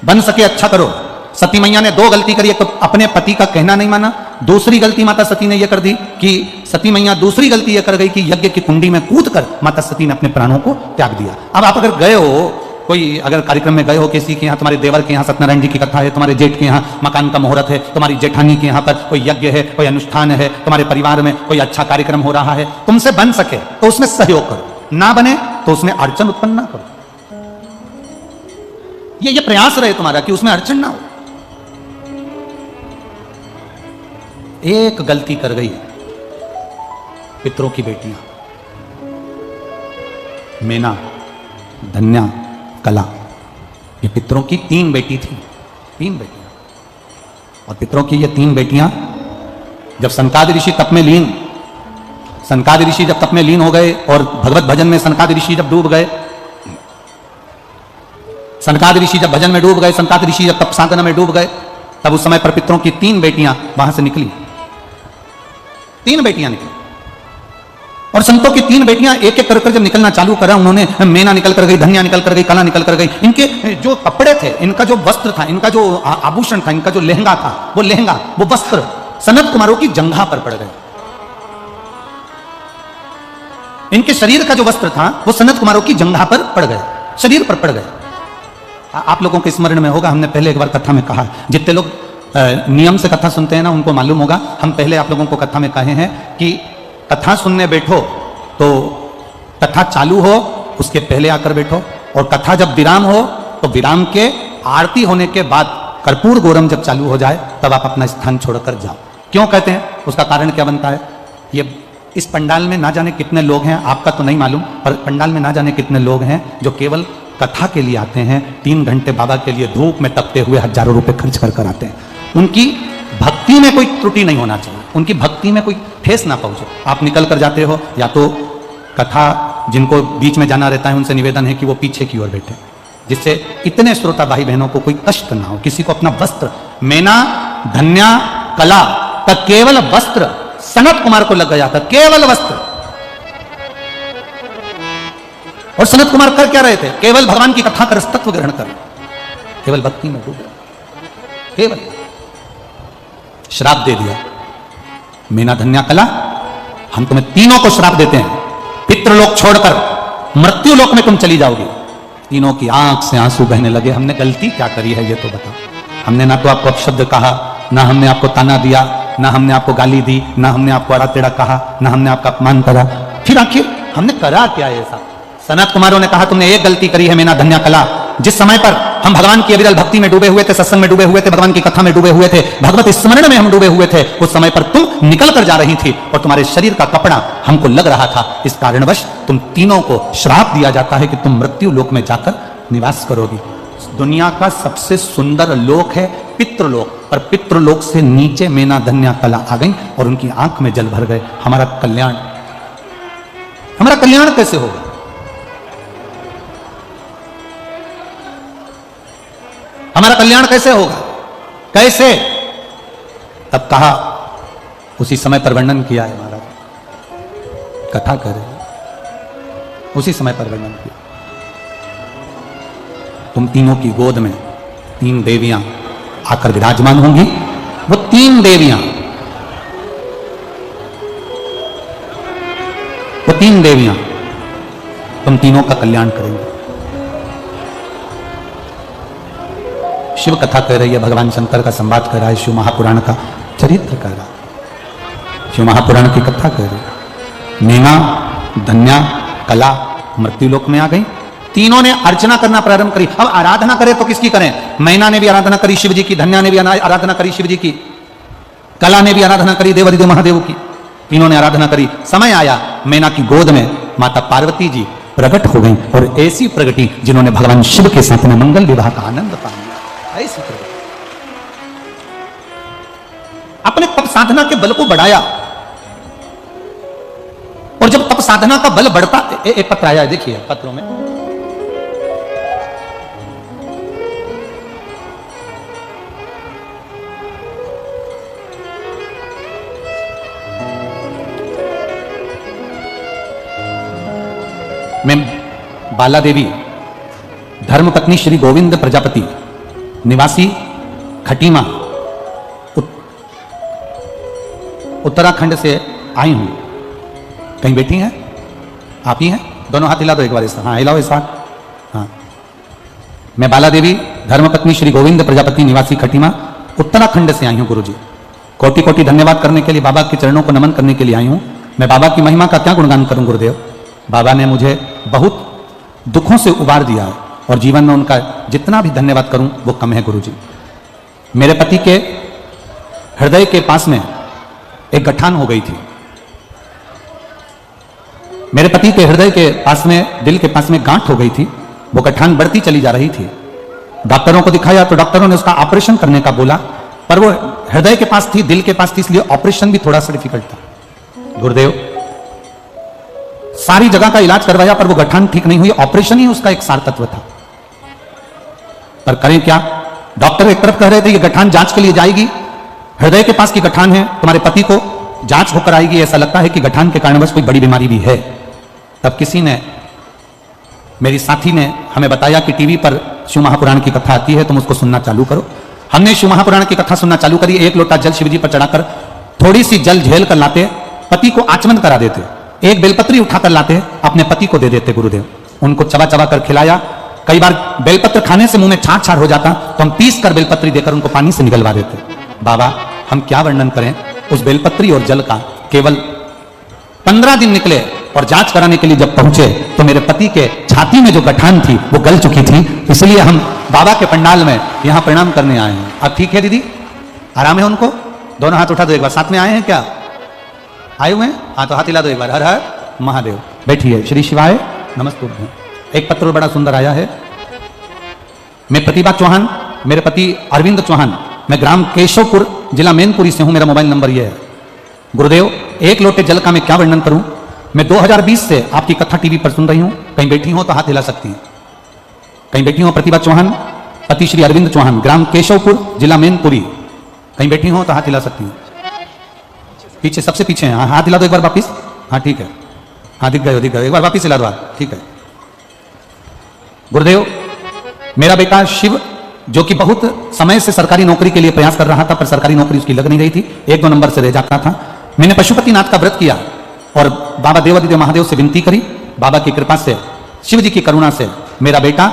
[SPEAKER 1] बन सके अच्छा करो। सती मैया ने 2 गलती करी। एक तो अपने पति का कहना नहीं माना, दूसरी गलती माता सती ने यह कर दी कि सती मैया दूसरी गलती यह कर गई कि यज्ञ की कुंडी में कूदकर माता सती ने अपने प्राणों को त्याग दिया। अब आप अगर गए हो, कोई अगर कार्यक्रम में गए हो किसी के यहाँ, तुम्हारे देवर के यहाँ सत्यनारायण जी की कथा है, तुम्हारे जेठ के यहाँ मकान का मुहूर्त है, तुम्हारी जेठानी के यहाँ पर कोई यज्ञ है, कोई अनुष्ठान है, तुम्हारे परिवार में कोई अच्छा कार्यक्रम हो रहा है, तुमसे बन सके तो उसमें सहयोग करो, ना बने तो उसमें अड़चन उत्पन्न ना करो। ये प्रयास रहे तुम्हारा कि उसमें अड़चन ना हो। एक गलती कर गई पितरों की बेटियां, मेना, धन्या, कला, ये पितरों की 3 बेटी थी, 3 बेटियां। और पितरों की ये 3 बेटियां जब सनकादि ऋषि तप में लीन, सनकादि ऋषि जब तप में लीन हो गए और भगवत भजन में सनकादि ऋषि जब डूब गए, सनकादि ऋषि जब भजन में डूब गए, सनकादि ऋषि जब तप साधना में डूब गए, तब उस समय पर पितरों की 3 बेटियां वहां से निकली, 3 बेटियां निकली। और संतों की 3 बेटियां एक एक कर जब निकलना चालू करा, उन्होंने मेना निकल कर गई, धन्या निकल कर गई, कला निकल कर गई। इनके जो कपड़े थे, इनका जो वस्त्र था, इनका जो आभूषण था, इनका जो लहंगा था, वो वस्त्र सनत कुमारों की जंघा पर पड़ गए। इनके शरीर का जो वस्त्र था वो सनत कुमारों की जंघा पर पड़ गए, शरीर पर पड़ गए। आप लोगों के स्मरण में होगा, हमने पहले एक बार कथा में कहा, जितने लोग नियम से कथा सुनते हैं ना, उनको मालूम होगा। हम पहले आप लोगों को कथा में कहे हैं कि कथा सुनने बैठो तो कथा चालू हो उसके पहले आकर बैठो, और कथा जब विराम हो तो विराम के आरती होने के बाद कर्पूर गौरम जब चालू हो जाए तब आप अपना स्थान छोड़कर जाओ। क्यों कहते हैं, उसका कारण क्या बनता है? ये इस पंडाल में ना जाने कितने लोग हैं, आपका तो नहीं मालूम, पर पंडाल में ना जाने कितने लोग हैं जो केवल कथा के लिए आते हैं। 3 घंटे बाबा के लिए धूप में तपते हुए हजारों रुपए खर्च कर आते हैं। उनकी भक्ति में कोई त्रुटि नहीं होना चाहिए, उनकी भक्ति में कोई ठेस ना पहुंचे। आप निकल कर जाते हो, या तो कथा जिनको बीच में जाना रहता है उनसे निवेदन है कि वो पीछे की ओर बैठे, जिससे इतने श्रोता भाई बहनों को कोई कष्ट ना हो। किसी को अपना वस्त्र, मेना धन्या कला का केवल वस्त्र सनत कुमार को लग गया था, केवल वस्त्र। और सनत कुमार कर क्या रहे थे? केवल भगवान की कथा का रसतत्व ग्रहण कर, केवल भक्ति में डूब गए। केवल श्राप दे दिया, मीना धन्या कला, हम तुम्हें तीनों को श्राप देते हैं, पितृलोक छोड़कर मृत्यु लोक में तुम चली जाओगी। तीनों की आंख से आंसू बहने लगे। हमने गलती क्या करी है ये तो बताओ? हमने ना तो आपको अपशब्द कहा, ना हमने आपको ताना दिया, ना हमने आपको गाली दी, ना हमने आपको अड़ा टेढ़ा कहा, ना हमने आपका अपमान करा, फिर आखिर हमने करा क्या ऐसा? सनत कुमारों ने कहा तुमने एक गलती करी है मीना धन्या कला। जिस समय पर हम भगवान की अविरल भक्ति में डूबे हुए थे, सत्संग में डूबे हुए थे, भगवान की कथा में डूबे हुए थे, भगवत स्मरण में हम डूबे हुए थे, उस समय पर तुम निकल कर जा रही थी और तुम्हारे शरीर का कपड़ा हमको लग रहा था। इस कारणवश तुम तीनों को श्राप दिया जाता है कि तुम मृत्यु लोक में जाकर निवास करोगी। दुनिया का सबसे सुंदर लोक है पितृलोक, पर पितृलोक से नीचे मेना धन्या कला आ गई और उनकी आंख में जल भर गए। हमारा कल्याण कैसे होगा? हमारा कल्याण कैसे होगा? कैसे? तब कहा, उसी समय पर वर्णन किया है महाराज, कथा करे उसी समय पर वर्णन किया। तुम तीनों की गोद में 3 देवियां आकर विराजमान होंगी। वो 3 देवियां तुम तीनों का कल्याण करेंगे। शिव कथा कह रही है, भगवान शंकर का संवाद कर रहा है, शिव महापुराण का चरित्र कह रहा है, शिव महापुराण की कथा कह रही है। मीना धन्या कला मृत्युलोक में आ गई। तीनों ने अर्चना करना प्रारंभ करी। अब आराधना करें तो किसकी करें? मैना ने भी आराधना करी शिव जी की, धन्या ने भी आराधना करी शिव जी की, कला ने भी आराधना करी देवादिदेव महादेव की। तीनों ने आराधना करी। समय आया, मैना की गोद में माता पार्वती जी प्रकट हो गई, और ऐसी प्रगति जिन्होंने भगवान शिव के साथ में मंगल विवाह का आनंद पा लिया। ऐसी प्रगति अपने तप साधना के बल को बढ़ाया, और जब तप साधना का बल बढ़ता, एक पत्र आया है, देखिए पत्रों में, मैं बाला देवी धर्मपत्नी श्री गोविंद प्रजापति निवासी खटीमा उत्तराखंड से आई हूं। कहीं बैठी हैं? आप ही हैं? दोनों हाथ हिला दो एक बार ऐसा। हाँ हिलाओ ऐसा। हाँ, मैं बाला देवी धर्मपत्नी श्री गोविंद प्रजापति निवासी खटीमा उत्तराखंड से आई हूं। गुरुजी कोटि कोटि धन्यवाद करने के लिए, बाबा के चरणों को नमन करने के लिए आई हूं। मैं बाबा की महिमा का क्या गुणगान करूं गुरुदेव। बाबा ने मुझे बहुत दुखों से उबार दिया है, और जीवन में उनका जितना भी धन्यवाद करूं वो कम है गुरुजी। मेरे पति के हृदय के पास में एक गठान हो गई थी। मेरे पति के हृदय के पास में, दिल के पास में गांठ हो गई थी। वो गठान बढ़ती चली जा रही थी। डॉक्टरों को दिखाया तो डॉक्टरों ने उसका ऑपरेशन करने का बोला, पर वो हृदय के पास थी, दिल के पास थी, इसलिए ऑपरेशन भी थोड़ा सा डिफिकल्ट था। गुरुदेव सारी जगह का इलाज करवाया, पर वो गठान ठीक नहीं हुई। ऑपरेशन ही उसका एक सार तत्व था, पर करें क्या? डॉक्टर एक तरफ कह रहे थे ये गठान जांच के लिए जाएगी, हृदय के पास की गठान है, तुम्हारे पति को जांच होकर आएगी, ऐसा लगता है कि गठान के कारणवश कोई बड़ी बीमारी भी है। तब किसी ने, मेरी साथी ने हमें बताया कि टीवी पर शिव महापुराण की कथा आती है, तुम उसको सुनना चालू करो। हमने शिव महापुराण की कथा सुनना चालू करी। एक लोटा जल शिवजी पर चढ़ाकर थोड़ी सी जल झेल कर लाते, पति को आचमन करा देते, एक बेलपत्री उठाकर लाते, अपने पति को दे देते गुरुदेव। उनको चबा चबा कर खिलाया। कई बार बेलपत्र खाने से मुंह में छाछ छाछ हो जाता, तो हम पीस कर बेलपत्री देकर उनको पानी से निगलवा देते। बाबा, हम क्या वर्णन करें उस बेलपत्री और जल का। केवल 15 दिन निकले और जांच कराने के लिए जब पहुंचे तो मेरे पति के छाती में जो गठान थी वो गल चुकी थी। इसलिए हम बाबा के पंडाल में यहां प्रणाम करने आए हैं। अब ठीक है दीदी, आराम है उनको? दोनों हाथ उठा दो एक बार। साथ में आए हैं क्या? आए हुए हैं? हाँ तो हाथ हिला दो एक बार। हर हर महादेव। बैठिए। श्री शिवाय नमस्तुभ्यं। एक पत्र बड़ा सुंदर आया है। मैं प्रतिभा चौहान, मेरे पति अरविंद चौहान, मैं ग्राम केशवपुर, जिला मैनपुरी से हूं। मेरा मोबाइल नंबर यह है। गुरुदेव, एक लोटे जल का मैं क्या वर्णन करूं। मैं 2020 से आपकी कथा टीवी पर सुन रही हूं। कहीं बैठी हो तो हाथ हिला सकती हैं। कहीं बैठी हो प्रतिभा चौहान, पति श्री अरविंद चौहान, ग्राम केशवपुर, जिला मैनपुरी। कहीं बैठी हो तो हाथ हिला सकती हैं। पीछे, सबसे पीछे हैं। हाथ हिला दो एक बार वापिस। हाँ ठीक है, हाँ दिख गए, दिख गए। एक बार वापिस हिला दो हाथ। ठीक है। गुरुदेव, मेरा बेटा शिव, जो कि बहुत समय से सरकारी नौकरी के लिए प्रयास कर रहा था, पर सरकारी नौकरी उसकी लग नहीं रही थी, 1-2 नंबर से रह जाता था। मैंने पशुपतिनाथ का व्रत किया और बाबा देवादिदेव महादेव से विनती करी। बाबा की कृपा से, शिव जी की करुणा से मेरा बेटा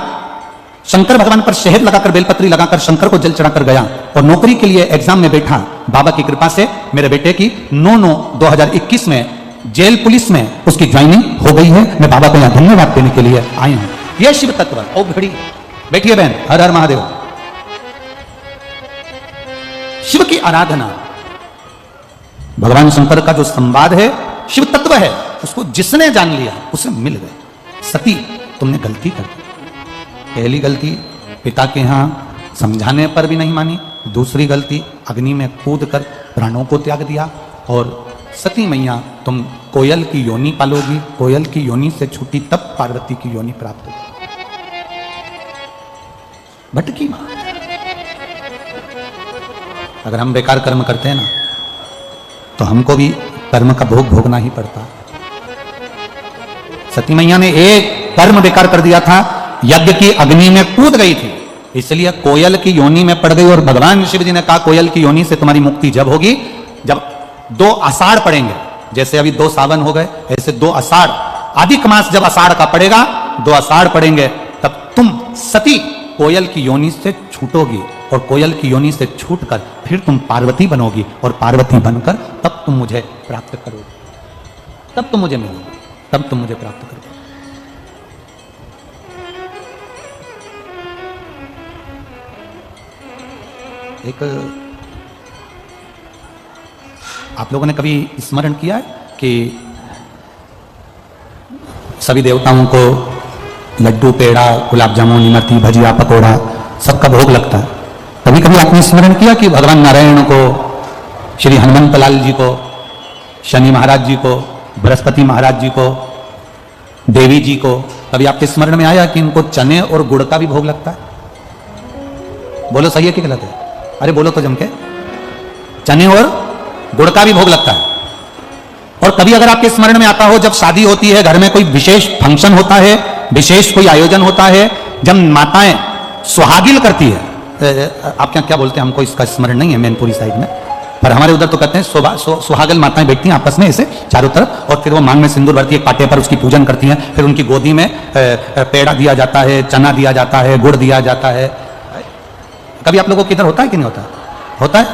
[SPEAKER 1] शंकर भगवान पर शहद लगाकर, बेलपत्री लगाकर शंकर को जल चढ़ाकर गया और नौकरी के लिए एग्जाम में बैठा। बाबा की कृपा से मेरे बेटे की 9/9/2021 में जेल पुलिस में उसकी ज्वाइनिंग हो गई है। मैं बाबा को यहां धन्यवाद देने के लिए आई हूं। यह शिव तत्व। ओ घड़ी, बैठिए बहन। हर हर महादेव। शिव की आराधना, भगवान शंकर का जो संवाद है, शिव तत्व है, उसको जिसने जान लिया उसे मिल गए। सती, तुमने गलती कर दी। पहली गलती, पिता के यहां समझाने पर भी नहीं मानी। दूसरी गलती, अग्नि में कूद कर प्राणों को त्याग दिया। और सती मैया, तुम कोयल की योनि पालोगी। कोयल की योनि से छूटी तब पार्वती की योनि प्राप्त होगी। भटकी मां। अगर हम बेकार कर्म करते हैं ना, तो हमको भी कर्म का भोग भोगना ही पड़ता। सती मैया ने एक कर्म बेकार कर दिया था, यज्ञ की अग्नि में कूद गई थी, इसलिए कोयल की योनि में पड़ गई। और भगवान शिव जी ने कहा, कोयल की योनि से तुम्हारी मुक्ति जब होगी जब 2 आषाढ़ पड़ेंगे। जैसे अभी 2 सावन हो गए, ऐसे 2 आषाढ़, अधिक मास जब आषाढ़ का पड़ेगा, 2 आषाढ़ पड़ेंगे, तब तुम सती कोयल की योनि से छूटोगी। और कोयल की योनि से छूटकर फिर तुम पार्वती बनोगी। और पार्वती बनकर तब तुम मुझे प्राप्त करोगे, तब तुम मुझे मिलोगे, तब तुम मुझे प्राप्त करोगे। एक आप लोगों ने कभी स्मरण किया है कि सभी देवताओं को लड्डू, पेड़ा, गुलाब जामुन, इमरती, भजिया, पकोड़ा सबका भोग लगता है। कभी कभी आपने स्मरण किया कि भगवान नारायण को, श्री हनुमंत लाल जी को, शनि महाराज जी को, बृहस्पति महाराज जी को, देवी जी को, कभी आपके स्मरण में आया कि इनको चने और गुड़ का भी भोग लगता है? बोलो सही है कि गलत है? अरे बोलो तो जम के। चने और गुड़ का भी भोग लगता है। और कभी अगर आपके स्मरण में आता हो, जब शादी होती है, घर में कोई विशेष फंक्शन होता है, विशेष कोई आयोजन होता है, जब माताएं सुहागिल करती है, आप क्या बोलते हैं, हमको इसका स्मरण नहीं है मैनपुरी साइड में, पर हमारे उधर तो कहते हैं सुहागल माताएं बैठती हैं आपस में ऐसे चारों तरफ, और फिर वो मांग में सिंदूर भरती है, कांटे पर उसकी पूजन करती हैं, फिर उनकी गोदी में पेड़ा दिया जाता है, चना दिया जाता है, गुड़ दिया जाता है। कभी आप लोगों के इधर होता है कि नहीं होता? होता है?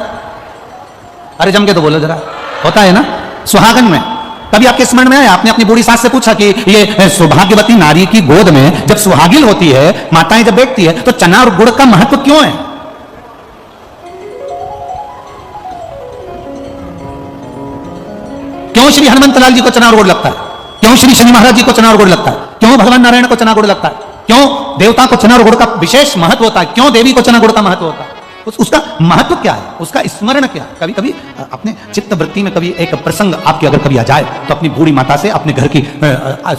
[SPEAKER 1] अरे जम के तो बोलो जरा। होता है ना सुहागन में? कभी आपके स्मरण में आया, आपने अपनी बूढ़ी सास से पूछा कि ये सौभाग्यवती नारी की गोद में जब सुहागिल होती है, माताएं जब बैठती है, तो चना और गुड़ का महत्व क्यों है? क्यों श्री हनुमंत लाल जी को चना और गुड़ लगता है? क्यों श्री शनि महाराज जी को चना और गुड़ लगता है? क्यों भगवान नारायण को चना गुड़ लगता है? क्यों देवता को चना और गुड़ का विशेष महत्व होता है? क्यों देवी को चना गुड़ का महत्व होता है? उसका महत्व क्या है, उसका स्मरण क्या है। कभी कभी अपने चित्त वृत्ति में कभी एक प्रसंग आपके अगर कभी आ जाए तो अपनी बूढ़ी माता से, अपने घर की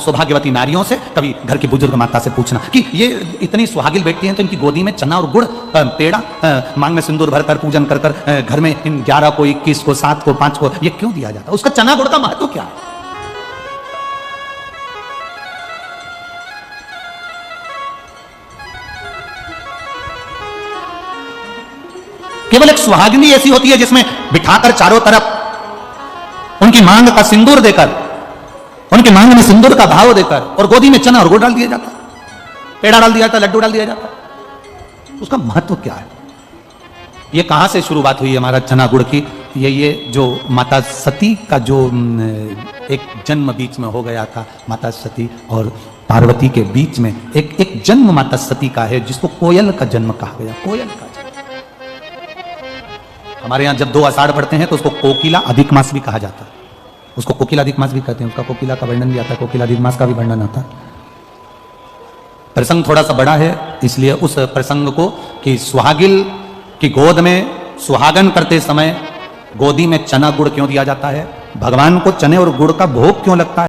[SPEAKER 1] सौभाग्यवती नारियों से, कभी घर की बुजुर्ग माता से पूछना कि ये इतनी सुहागिल बैठती हैं तो इनकी गोदी में चना और गुड़, पेड़ा, मांग में सिंदूर भरकर पूजन कर कर घर में इन 11 को, 21 को, 7 को, 5 को ये क्यों दिया जाता है? उसका चना गुड़ का महत्व क्या है? केवल एक सुहागिनी ऐसी होती है जिसमें बिठाकर चारों तरफ उनकी मांग का सिंदूर देकर, उनकी मांग में सिंदूर का भाव देकर और गोदी में चना और गुड़ डाल दिया जाता, पेड़ा डाल दिया जाता, लड्डू डाल दिया जाता। उसका महत्व क्या है? ये कहां से शुरुआत हुई हमारा चना गुड़ की? ये जो माता सती का जो एक जन्म बीच में हो गया था, माता सती और पार्वती के बीच में एक जन्म माता सती का है जिसको कोयल का जन्म कहा गया। कोयल का जन्म। हमारे यहां जब 2 आषाढ़ पढ़ते हैं तो उसको कोकिला अधिक मास भी कहा जाता है, उसको कोकिला अधिक मास भी कहते हैं। उसका कोकिला का वर्णन भी आता है, कोकिला अधिक मास का भी वर्णन आता है। प्रसंग थोड़ा सा बड़ा है, इसलिए उस प्रसंग को कि सुहागिल की गोद में सुहागन करते समय गोदी में चना गुड़ क्यों दिया जाता है, भगवान को चने और गुड़ का भोग क्यों लगता है।